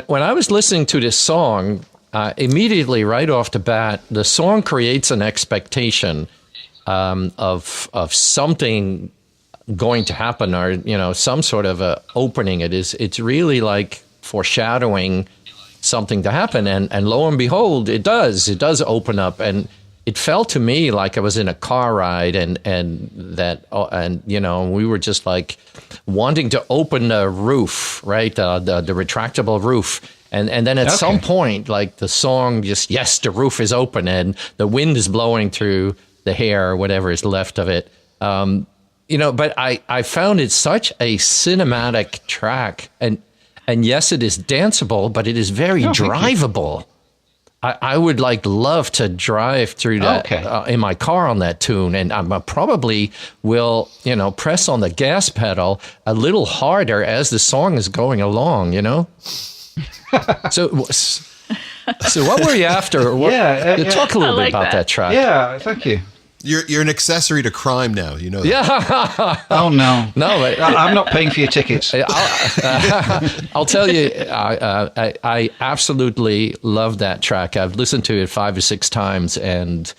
I was listening to this song, immediately right off the bat, the song creates an expectation of something going to happen, or some sort of a opening. It's really like foreshadowing something to happen, and lo and behold, it does open up, and it felt to me like I was in a car ride, and we were just like wanting to open the roof, right, the retractable roof, and then at some point, like the song just, the roof is open and the wind is blowing through the hair or whatever is left of it, but I found it such a cinematic track, and yes, it is danceable, but it is very drivable. I would love to drive through that in my car on that tune, and I probably will, press on the gas pedal a little harder as the song is going along, So what were you after? Talk a little bit about that track. Yeah, thank you. You're an accessory to crime now, that. Yeah. Oh no, but I'm not paying for your tickets. I'll tell you, I absolutely love that track. I've listened to it 5 or 6 times, and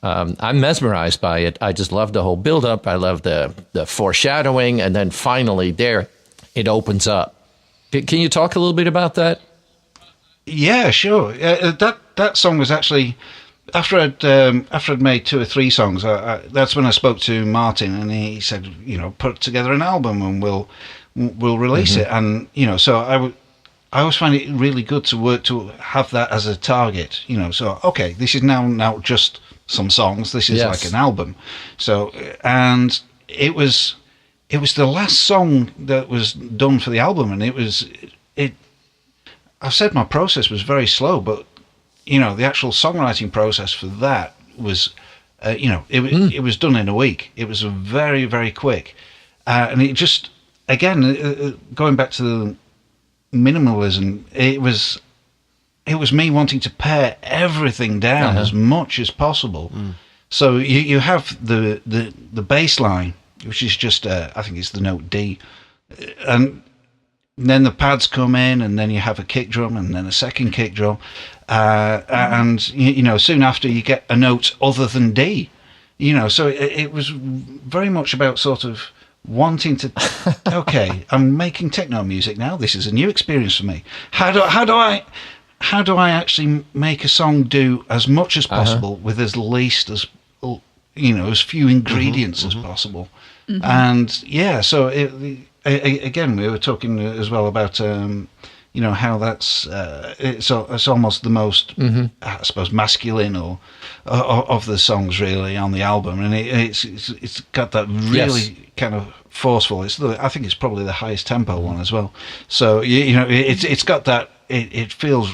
I'm mesmerized by it. I just love the whole build-up. I love the foreshadowing, and then finally there, it opens up. Can you talk a little bit about that? Yeah, sure. That song was actually after I'd made 2 or 3 songs, that's when I spoke to Martin, and he said, put together an album and we'll release it. And so I always find it really good to have that as a target. So okay, this is now just some songs. This is like an album. So and it was the last song that was done for the album, and I've said my process was very slow, but the actual songwriting process for that was, it was done in a week. It was very, very quick, and it just, again, going back to the minimalism, it was me wanting to pare everything down as much as possible. So you have the bass line, which is just I think it's the note D, and then the pads come in, and then you have a kick drum, and then a second kick drum, and soon after you get a note other than D. So it was very much about sort of wanting to. Okay, I'm making techno music now. This is a new experience for me. How do I actually make a song do as much as possible with as least as as few ingredients as possible? And so again, we were talking as well about how that's it's almost the most I suppose masculine or of the songs really on the album, and it's got that really kind of forceful. I think it's probably the highest tempo one as well. So it's got that. It feels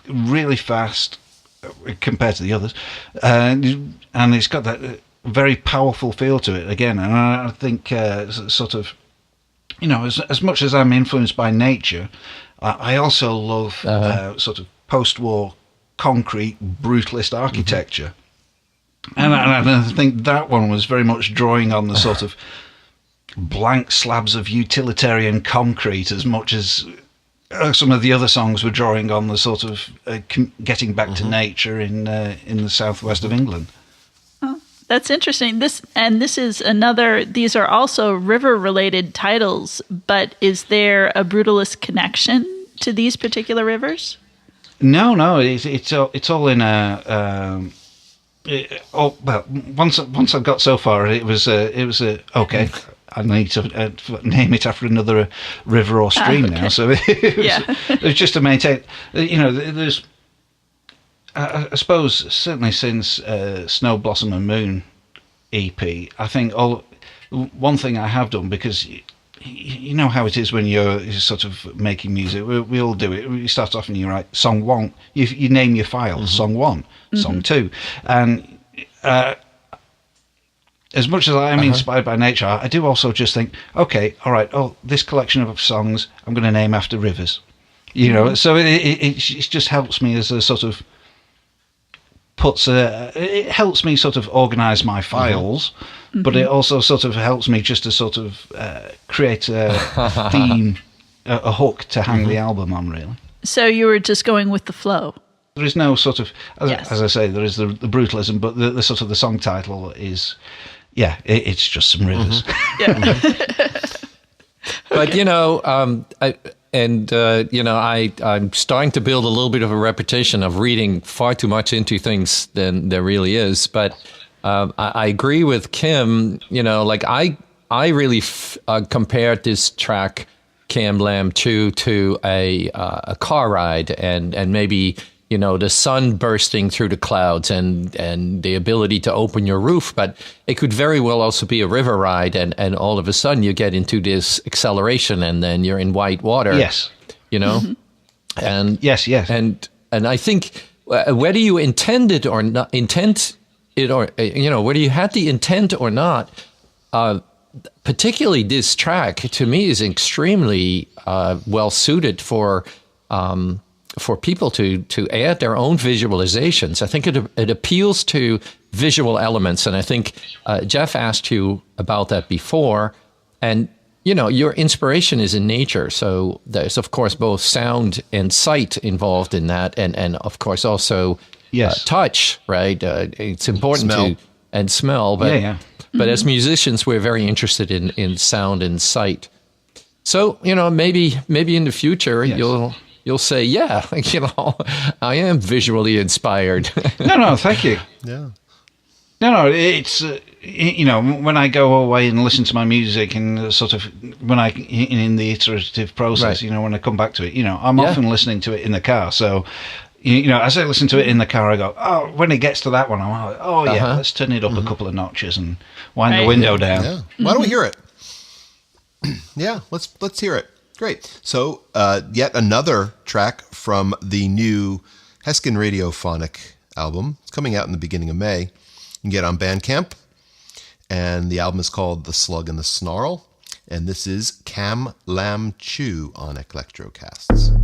really fast compared to the others, and it's got that very powerful feel to it again. And I think sort of. As much as I'm influenced by nature, I also love sort of post-war concrete brutalist architecture. And I think that one was very much drawing on the sort of blank slabs of utilitarian concrete as much as some of the other songs were drawing on the sort of getting back to nature in the southwest of England. That's interesting. These are also river-related titles, but is there a brutalist connection to these particular rivers? No, it's all in a. Once I got so far, it was okay. I need to name it after another river or stream now. So it was just to maintain. There's. I suppose certainly since Snow Blossom and Moon EP, I think one thing I have done, because you know how it is when you're sort of making music. We all do it. You start off and you write song 1. You name your file song 1, song 2, and as much as I am inspired by nature, I do also just think, okay, all right, this collection of songs I'm going to name after rivers. So it just helps me as a sort of. It helps me sort of organize my files, but it also sort of helps me just to sort of create a theme, a hook to hang the album on, really. So you were just going with the flow. There is no sort of, as I say, there is the brutalism, but the sort of the song title is, it's just some rivers. But I'm starting to build a little bit of a reputation of reading far too much into things than there really is. But I agree with Kim. I really compared this track Cam Lamb to a car ride, and maybe the sun bursting through the clouds and the ability to open your roof. But it could very well also be a river ride, and all of a sudden you get into this acceleration, and then you're in white water. Yes. And yes. And I think whether you intend it or not, whether you had the intent or not, particularly this track to me is extremely well suited for people to add their own visualizations. I think it appeals to visual elements, and I think Jeff asked you about that before. And your inspiration is in nature, so there's of course both sound and sight involved in that, and of course also touch. Right, it's important and smell. But but as musicians, we're very interested in sound and sight. So maybe in the future you'll say, yeah, I am visually inspired. No, thank you. Yeah. No, it's, when I go away and listen to my music and sort of when I, in the iterative process, right. When I come back to it, I'm often listening to it in the car. So, as I listen to it in the car, I go, oh, when it gets to that one, I'm like, oh, yeah, let's turn it up a couple of notches and wind the window down. Yeah. Why don't we hear it? Yeah, let's hear it. Great. So, yet another track from the new Heskin Radiophonic album. It's coming out in the beginning of May. You can get it on Bandcamp. And the album is called The Slug And The Snarl. And this is Cam Lam Chew on Electrocasts.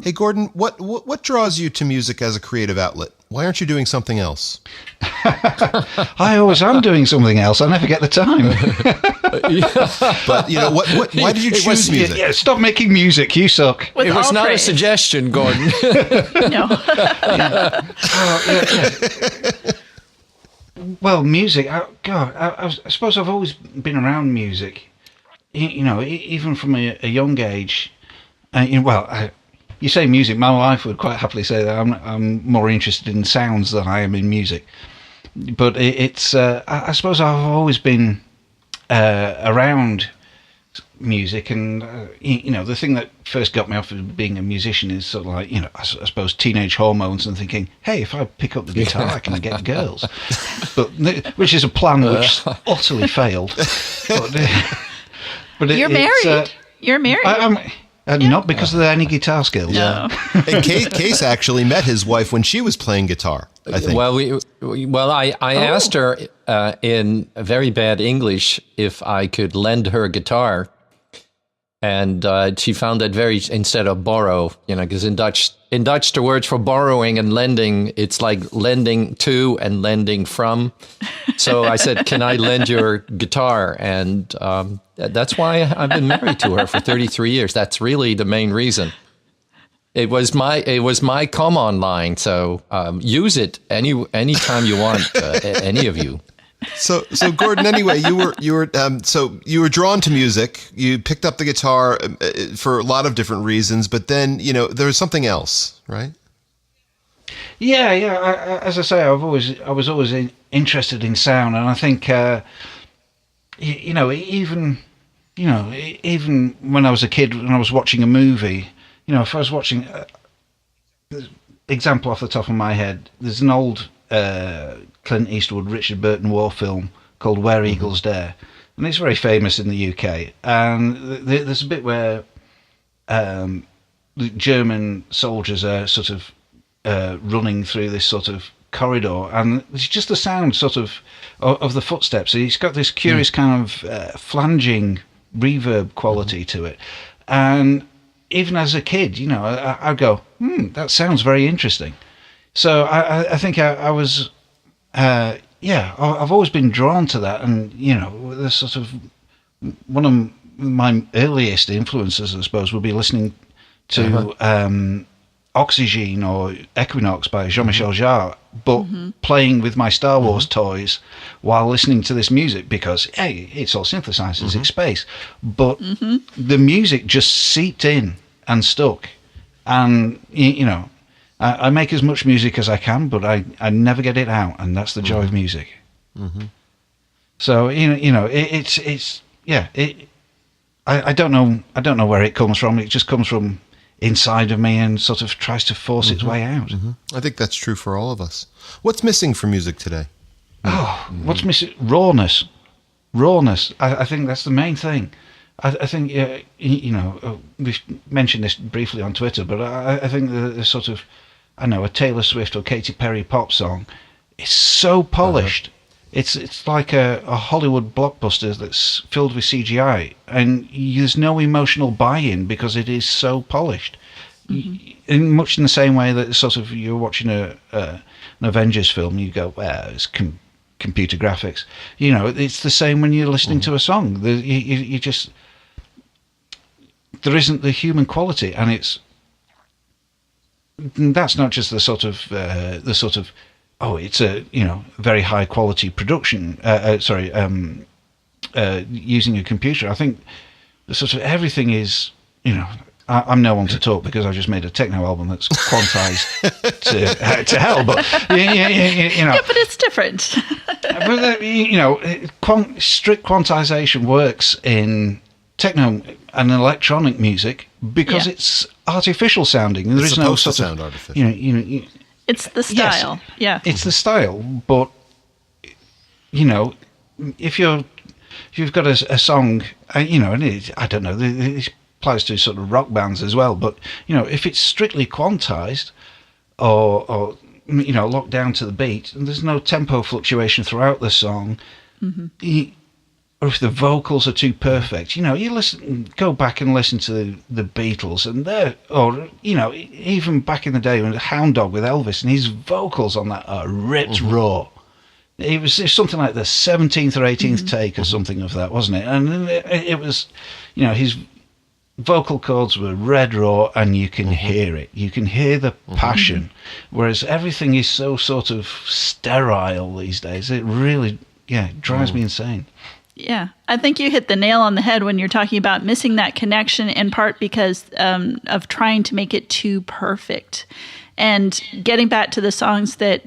Hey, Gordon, what draws you to music as a creative outlet? Why aren't you doing something else? I always am doing something else. I never get the time. But why did you choose music? Yeah, stop making music. You suck. It was not a suggestion, Gordon. No. Well, music. I suppose I've always been around music. Even from a young age. You say music. My wife would quite happily say that I'm more interested in sounds than I am in music. But it's I suppose I've always been around music, and the thing that first got me off of being a musician is sort of like I suppose teenage hormones and thinking, hey, if I pick up the guitar, I can get girls. But which is a plan which utterly failed. But you're married. You're married. Not because of any guitar skills. No. And Case actually met his wife when she was playing guitar, I think. Well, I asked her in very bad English if I could lend her a guitar, and she found that instead of borrow, because in Dutch the words for borrowing and lending, it's like lending to and lending from. So I said, "Can I lend your guitar?" And that's why I've been married to her for 33 years. That's really the main reason. It was my come on line. So use it anytime you want, any of you. So Gordon, anyway, you were drawn to music. You picked up the guitar for a lot of different reasons, but then there was something else, right? Yeah. As I say, I was always interested in sound, and I think even when I was a kid, when I was watching a movie, if I was watching, example off the top of my head, there's an old Clint Eastwood, Richard Burton war film called Where Eagles Dare, and it's very famous in the UK. And there's a bit where the German soldiers are sort of running through this sort of corridor, and it's just the sound sort of the footsteps. So it's got this curious kind of flanging reverb quality to it, and even as a kid, I'd go, that sounds very interesting. So I think I was, I've always been drawn to that, and the sort of one of my earliest influences, I suppose, would be listening to Oxygene or Equinox by Jean-Michel Jarre, but playing with my Star Wars toys while listening to this music, because hey, it's all synthesizers, it's space, but the music just seeped in and stuck, and I make as much music as I can, but I never get it out, and that's the joy of music. So I don't know where it comes from. It just comes from inside of me and sort of tries to force its way out. I think that's true for all of us. What's missing from music today? What's missing? Rawness. I think that's the main thing. I think we've mentioned this briefly on Twitter, but I think the sort of, a Taylor Swift or Katy Perry pop song is so polished. It's like a Hollywood blockbuster that's filled with CGI, and there's no emotional buy-in because it is so polished. In much in the same way that sort of you're watching an Avengers film, you go, well, it's computer graphics. It's the same when you're listening to a song. You just, there isn't the human quality, and that's not just the sort of it's a very high quality production. Using a computer, I think the sort of everything is I'm no one to talk because I just made a techno album that's quantized to hell. But but it's different. But strict quantization works in techno and electronic music because it's artificial sounding. There is no sort of sound artificial. It's the style. Yes, it's the style. But if you've got a song, and I don't know, it applies to sort of rock bands as well. But if it's strictly quantized or locked down to the beat, and there's no tempo fluctuation throughout the song, or if the vocals are too perfect. You go back and listen to the Beatles, and even back in the day when Hound Dog with Elvis, and his vocals on that are ripped raw. It was something like the 17th or 18th take or something of that, wasn't it? And it was, his vocal cords were red raw, and you can hear it. You can hear the passion, whereas everything is so sort of sterile these days. It really, it drives me insane. Yeah, I think you hit the nail on the head when you're talking about missing that connection, in part because of trying to make it too perfect. And getting back to the songs that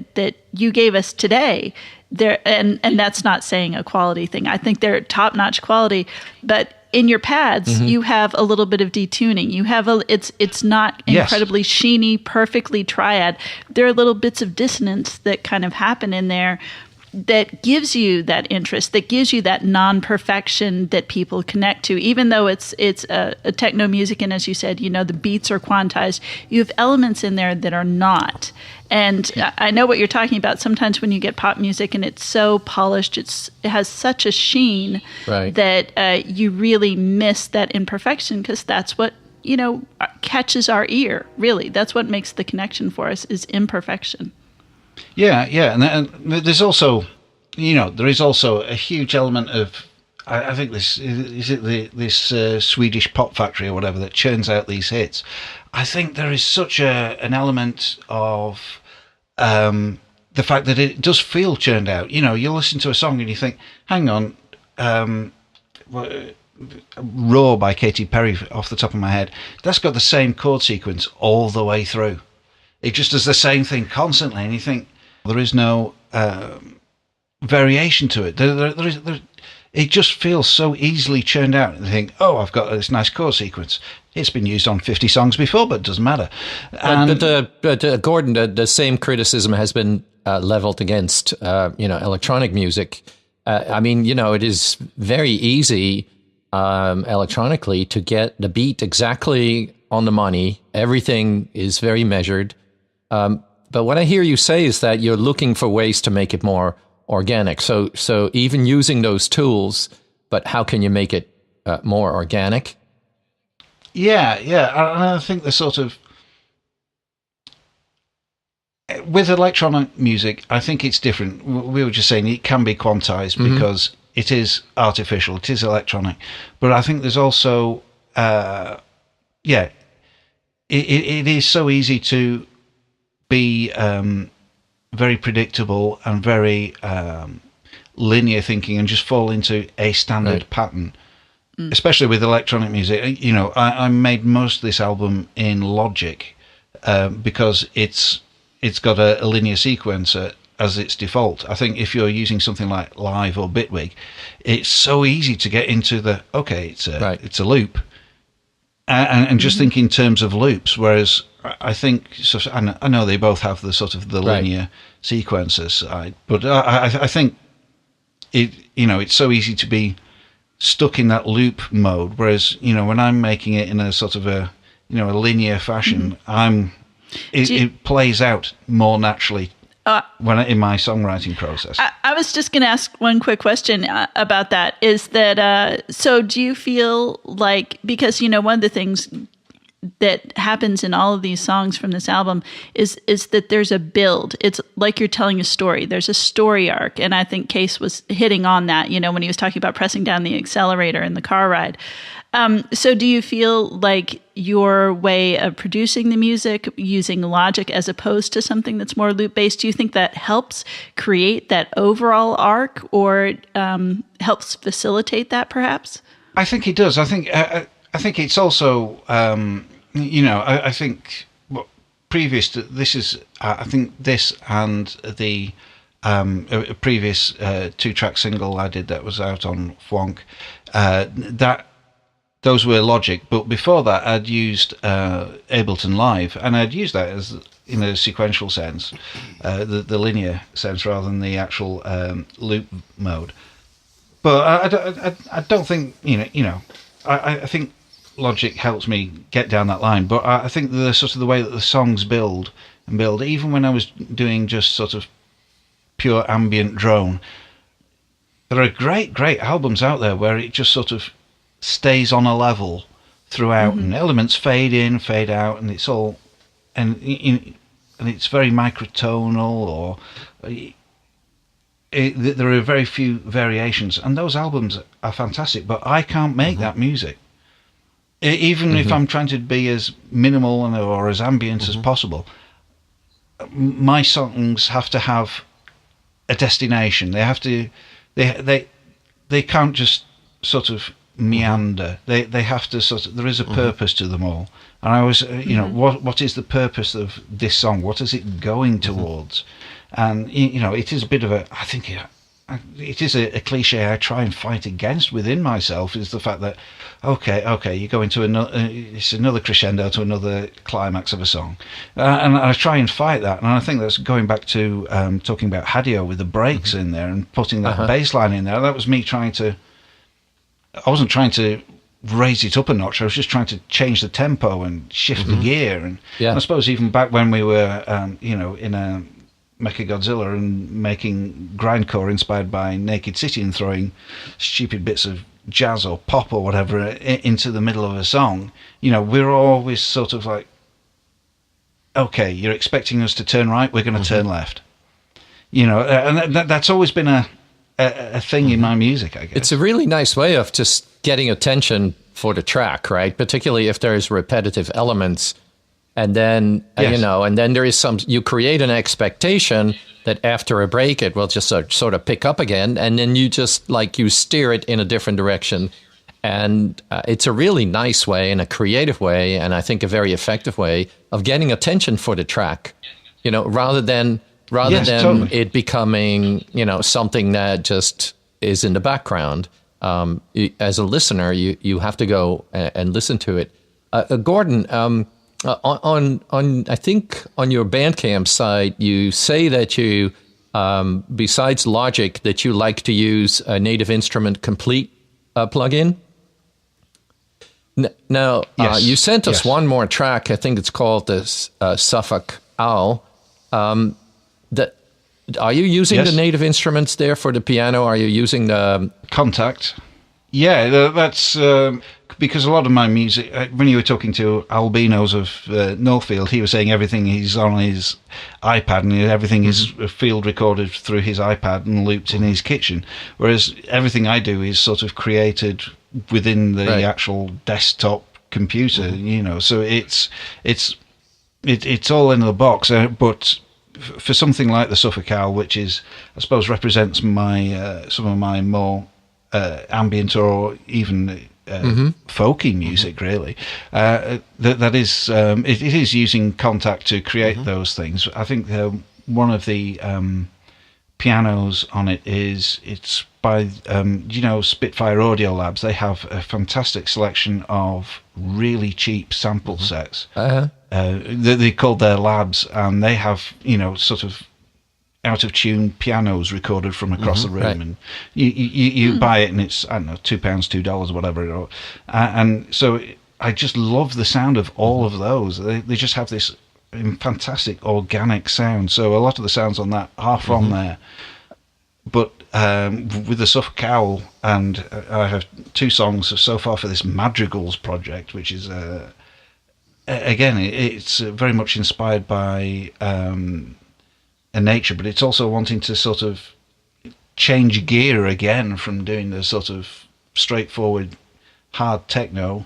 you gave us today, and that's not saying a quality thing. I think they're top-notch quality, but in your pads, you have a little bit of detuning. You have it's not incredibly sheeny, perfectly triad. There are little bits of dissonance that kind of happen in there that gives you that interest, that gives you that non-perfection that people connect to. Even though it's a techno music, and as you said, the beats are quantized, you have elements in there that are not. And I know what you're talking about. Sometimes when you get pop music and it's so polished, it has such a sheen that you really miss that imperfection, because that's what catches our ear. Really, that's what makes the connection for us, is imperfection. Yeah, and there's also, there is also a huge element of, I think this Swedish pop factory or whatever that churns out these hits. I think there is such an element of the fact that it does feel churned out. You listen to a song and you think, hang on, Raw by Katy Perry off the top of my head, that's got the same chord sequence all the way through. It just does the same thing constantly, and you think there is no variation to it. It just feels so easily churned out. And you think, I've got this nice chord sequence. It's been used on 50 songs before, but it doesn't matter. But Gordon, the same criticism has been leveled against electronic music. It is very easy electronically to get the beat exactly on the money. Everything is very measured. But what I hear you say is that you're looking for ways to make it more organic. So even using those tools, but how can you make it more organic? Yeah. And I think the sort of, with electronic music, I think it's different. We were just saying it can be quantized because it is artificial, it is electronic. But I think there's also, it is so easy to be very predictable and very linear thinking and just fall into a standard pattern, especially with electronic music. I made most of this album in Logic because it's got a linear sequencer as its default. I think if you're using something like Live or Bitwig, it's so easy to get into it's a loop. And just think in terms of loops, whereas I think, I know they both have the sort of the linear sequences, but I think it's so easy to be stuck in that loop mode. Whereas when I'm making it in a sort of a linear fashion, it plays out more naturally. In my songwriting process. I was just going to ask one quick question about that. Is that, so do you feel like, because, one of the things that happens in all of these songs from this album is that there's a build. It's like you're telling a story. There's a story arc. And I think Case was hitting on that, when he was talking about pressing down the accelerator in the car ride. So do you feel like your way of producing the music using Logic as opposed to something that's more loop-based, do you think that helps create that overall arc, or helps facilitate that perhaps? I think it does. I think it's also, I think previous to this is, I think this and the a previous 2-track single I did that was out on Fwonk, those were Logic, but before that I'd used Ableton Live, and I'd used that as in a sequential sense, the linear sense rather than the actual loop mode. But I don't think I think Logic helps me get down that line. But I think the sort of the way that the songs build, even when I was doing just sort of pure ambient drone, there are great albums out there where it just sort of stays on a level throughout, and elements fade in, fade out, and it's all, and it's very microtonal, or there are very few variations, and those albums are fantastic. But I can't make that music, even if I'm trying to be as minimal or as ambient as possible. My songs have to have a destination. They have to. They can't just sort of meander. They have to sort of. There is a purpose to them all. And I was, what is the purpose of this song? What is it going towards? And it is a bit of a. I think it is a cliche I try and fight against within myself. Is the fact that okay, you go into it's another crescendo to another climax of a song, and I try and fight that. And I think that's going back to talking about Hadio with the breaks in there and putting that bass line in there. That was me trying to. I wasn't trying to raise it up a notch. I was just trying to change the tempo and shift the gear. And I suppose even back when we were, in a Mechagodzilla and making grindcore inspired by Naked City and throwing stupid bits of jazz or pop or whatever into the middle of a song, we're always sort of like, okay, you're expecting us to turn right, we're going to turn left. And that's always been a thing in my music, I guess. It's a really nice way of just getting attention for the track, right? Particularly if there's repetitive elements. And then, and then there is you create an expectation that after a break, it will just sort of pick up again. And then you just you steer it in a different direction. And it's a really nice way and a creative way, and I think a very effective way of getting attention for the track, rather than totally. It becoming, something that just is in the background. As a listener, you have to go and listen to it. Gordon, I think on your Bandcamp site, you say that you, besides Logic, that you like to use a Native Instrument Complete plugin. Now, you sent us one more track. I think it's called the Suffolk Owl. Are you using the native instruments there for the piano? Are you using the Contact? Yeah, that's because a lot of my music. When you were talking to Albinos of Northfield, he was saying everything is on his iPad and everything is field recorded through his iPad and looped in his kitchen. Whereas everything I do is sort of created within the actual desktop computer. So it's all in the box, but. For something like the Suffolk Owl, which is, I suppose, represents my some of my more ambient or even folky music, really. That is, it is using Contact to create those things. I think one of the pianos on it's by Spitfire Audio Labs. They have a fantastic selection of really cheap sample sets. They called their labs, and they have sort of out of tune pianos recorded from across the room, and you buy it, and it's, I don't know, £2, $2, whatever. And so I just love the sound of all of those. They just have this fantastic organic sound. So a lot of the sounds on that are from there. But with the Suffolk Owl, and I have 2 songs so far for this Madrigals project, which is again, it's very much inspired by nature, but it's also wanting to sort of change gear again from doing the sort of straightforward hard techno.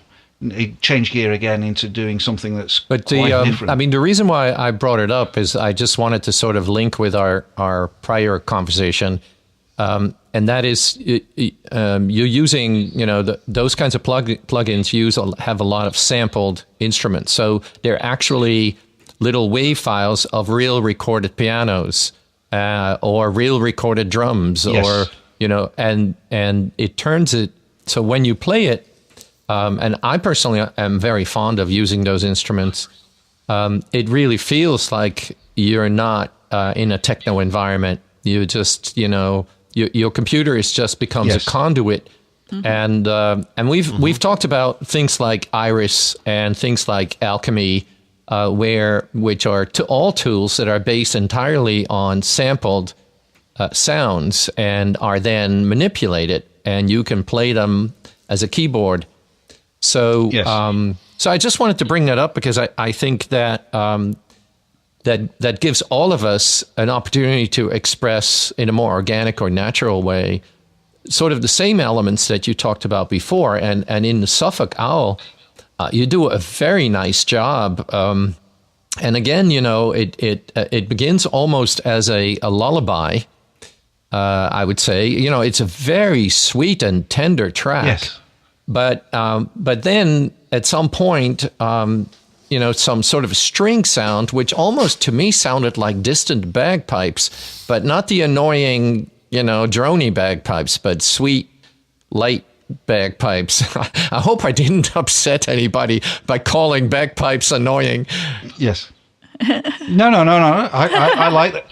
Change gear again into doing something that's quite different. I mean, the reason why I brought it up is I just wanted to sort of link with our prior conversation, and that is you're using, those kinds of plugins have a lot of sampled instruments. So they're actually little wave files of real recorded pianos or real recorded drums, or and it turns it so when you play it. And I personally am very fond of using those instruments. It really feels like you're not in a techno environment. You just, your computer just becomes a conduit. And we've talked about things like Iris and things like Alchemy, which are all tools that are based entirely on sampled sounds and are then manipulated, and you can play them as a keyboard. So, yes. So I just wanted to bring that up because I think that that gives all of us an opportunity to express in a more organic or natural way sort of the same elements that you talked about before. And in the Suffolk Owl, you do a very nice job. And again, it begins almost as a lullaby, I would say. It's a very sweet and tender track. Yes. But then at some point, some sort of string sound, which almost to me sounded like distant bagpipes, but not the annoying, drony bagpipes, but sweet, light bagpipes. I hope I didn't upset anybody by calling bagpipes annoying. Yes. No. I like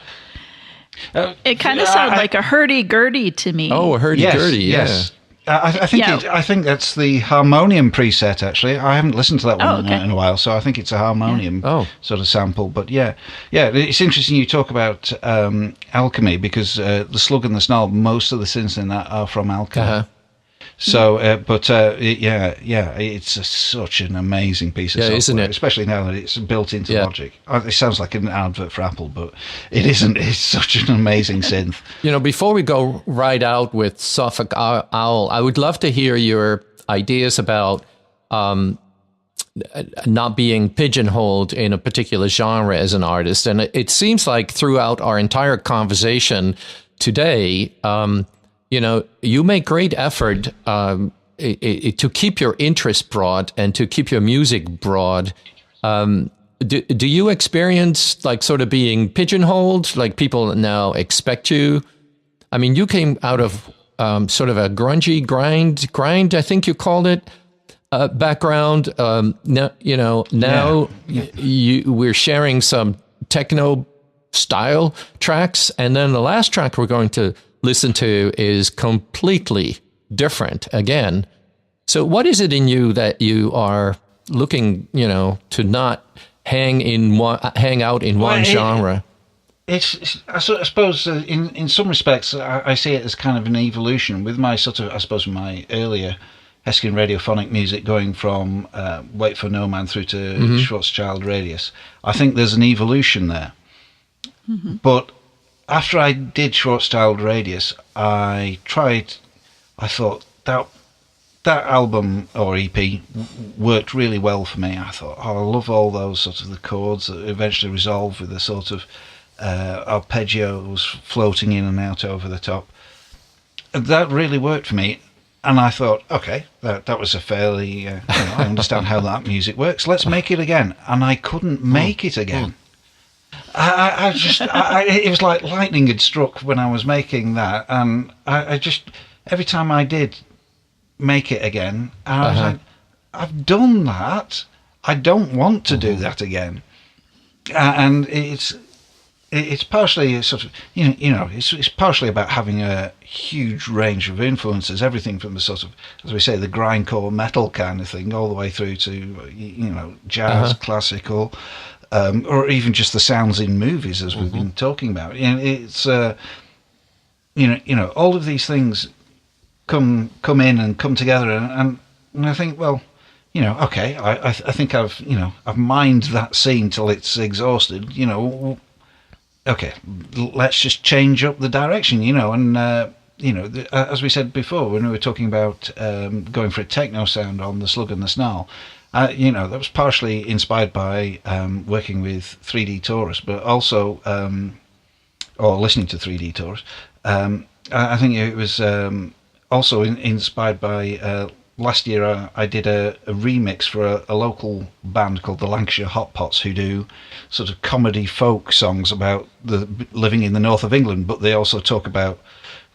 that. It kind of sounded like a hurdy-gurdy to me. Oh, a hurdy-gurdy, yes. I think that's the harmonium preset, actually. I haven't listened to that one in a while, so I think it's a harmonium sort of sample. But yeah, it's interesting you talk about Alchemy, because the Slug and the Snarl, most of the synths in that are from Alchemy. Uh-huh. So, it's such an amazing piece of software, isn't it? Especially now that it's built into Logic. It sounds like an advert for Apple, but it isn't. It's such an amazing synth. Before we go right out with Suffolk Owl, I would love to hear your ideas about not being pigeonholed in a particular genre as an artist. And it seems like throughout our entire conversation today, you make great effort to keep your interest broad and to keep your music broad. Do you experience like sort of being pigeonholed, like people now expect you? I mean, you came out of sort of a grungy grind, I think you called it, background. Now we're sharing some techno style tracks, and then the last track we're going to listen to is completely different again. So what is it in you that you are looking, to not hang out in one genre? It's I suppose in some respects I see it as kind of an evolution with my my earlier Heskin Radiophonic music going from Wait for No Man through to Schwarzschild Radius. I think there's an evolution there. Mm-hmm. But after I did Schwarzschild Radius, I thought that album or EP worked really well for me. I thought, I love all those sort of the chords that eventually resolve with the sort of arpeggios floating in and out over the top. And that really worked for me. And I thought, okay, that was a fairly, I understand how that music works. Let's make it again. And I couldn't make it again. It was like lightning had struck when I was making that, and I just every time I did make it again, I was like, I've done that. I don't want to do that again. And it's partially sort of it's partially about having a huge range of influences, everything from the sort of, as we say, the grindcore metal kind of thing, all the way through to jazz, classical. Or even just the sounds in movies, as we've been talking about. It's all of these things come in and come together, and I think, well, okay, I think I've mined that scene till it's exhausted. Okay, let's just change up the direction. As we said before when we were talking about going for a techno sound on the Slug and the Snarl. That was partially inspired by working with 3D Taurus, but also, or listening to 3D Taurus. I think it was also inspired by, last year I did a remix for a local band called the Lancashire Hot Pots, who do sort of comedy folk songs about living in the north of England, but they also talk about,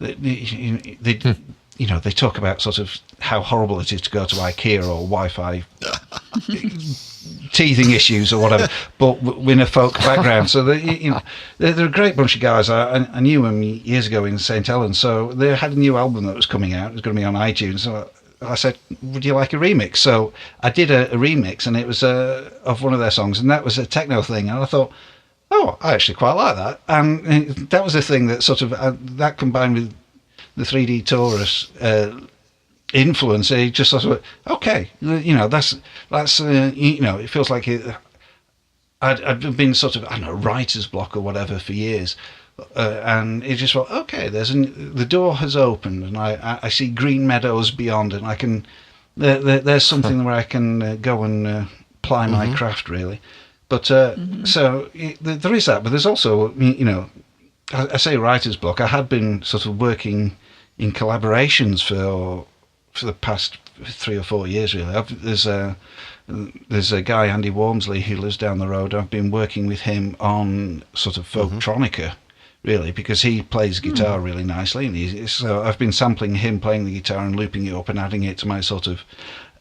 they talk about sort of how horrible it is to go to IKEA or Wi-Fi teething issues or whatever, but in a folk background. So they're a great bunch of guys. I knew them years ago in St Helens. So they had a new album that was coming out. It was going to be on iTunes. So I said, would you like a remix? So I did a remix, and it was of one of their songs, and that was a techno thing. And I thought, oh, I actually quite like that. And that was the thing that sort of, that combined with the 3D Taurus influence, it just sort of, okay, that's it feels like I'd been sort of, I don't know, writer's block or whatever for years. And it just felt, okay, the door has opened and I see green meadows beyond, and I can, there's something where I can go and ply my craft, really. But so there is that, but there's also, I say writer's block. I had been sort of working in collaborations for the past 3 or 4 years, really. There's a guy, Andy Wormsley, who lives down the road. I've been working with him on sort of folktronica, really, because he plays guitar really nicely, and so I've been sampling him playing the guitar and looping it up and adding it to my sort of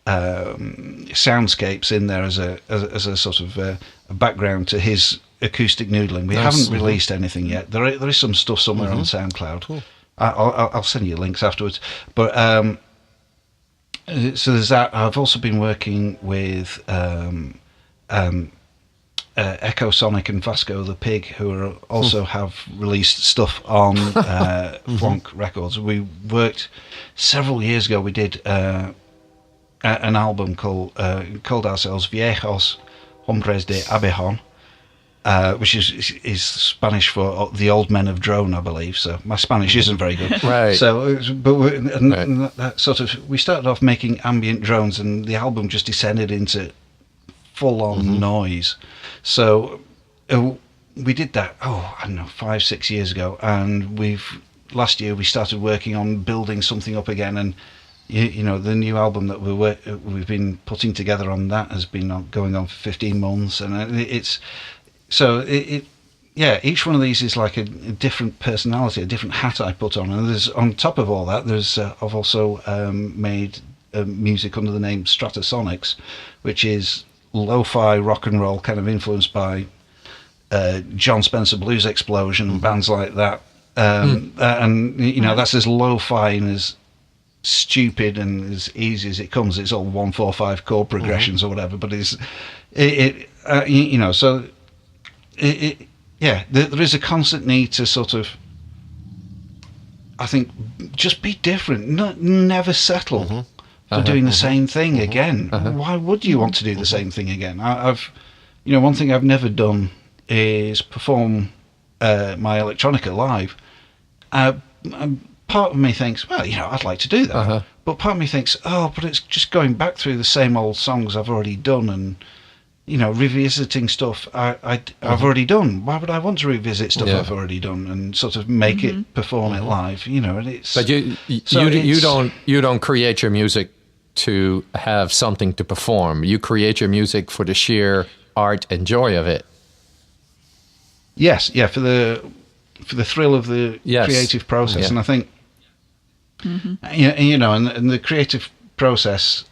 soundscapes in there as a sort of a background to his acoustic noodling. We haven't released anything yet. There is some stuff somewhere on SoundCloud. Cool. I'll send you links afterwards. But so there's that. I've also been working with Echo Sonic and Vasco the Pig, who also have released stuff on Funk Records. We worked several years ago. We did an album called ourselves Viejos Hombres de Abejon, which is Spanish for the old men of drone, I believe. So my Spanish isn't very good. Right. So, that sort of, we started off making ambient drones, and the album just descended into full-on noise. So we did that, I don't know, 5-6 years ago, and last year we started working on building something up again, and the new album that we've been putting together on that has been going on for 15 months, and each one of these is like a different personality, a different hat I put on, and there's, on top of all that, I've also made music under the name Stratasonics, which is lo-fi rock and roll, kind of influenced by John Spencer Blues Explosion and bands like that, and that's as lo-fi and as stupid and as easy as it comes. It's all 1-4-5 chord progressions or whatever, but there is a constant need to sort of, I think, just be different, never settle for doing the same thing again. Why would you want to do the same thing again? One thing I've never done is perform my electronica live. Part of me thinks, well, I'd like to do that. But part of me thinks, but it's just going back through the same old songs I've already done, and revisiting stuff I've already done. Why would I want to revisit stuff I've already done and sort of make it, perform it live? And it's. But you don't create your music to have something to perform. You create your music for the sheer art and joy of it. Yes, for the thrill of the creative process, and I think, and the creative process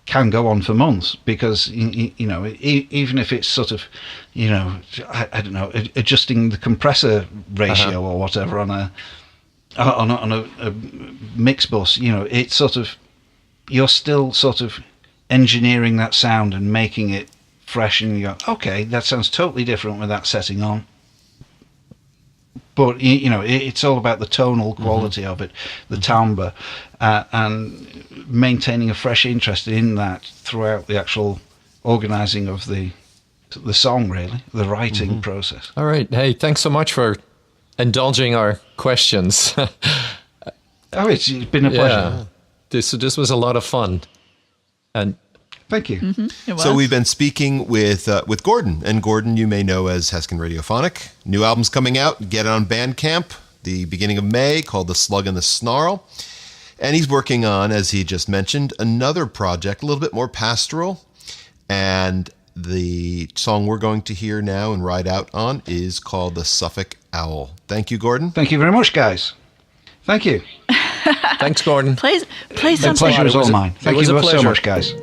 can go on for months, because even if it's sort of, I don't know, adjusting the compressor ratio or whatever on a mix bus, it's sort of, you're still sort of engineering that sound and making it fresh, and you go, okay, that sounds totally different with that setting on. But it's all about the tonal quality of it, the timbre, and maintaining a fresh interest in that throughout the actual organising of the song, really, the writing process. All right. Hey, thanks so much for indulging our questions. It's been a pleasure. This was a lot of fun, and thank you. So we've been speaking with Gordon, and Gordon you may know as Heskin Radiophonic. New album's coming out. Get it on Bandcamp the beginning of May, called The Slug and The Snarl. And he's working on, as he just mentioned, another project, a little bit more pastoral. And the song we're going to hear now and ride out on is called The Suffolk Owl. Thank you, Gordon. Thank you very much, guys. Thank you. Thanks, Gordon. Play something. The pleasure was all mine. Thank you so much, guys.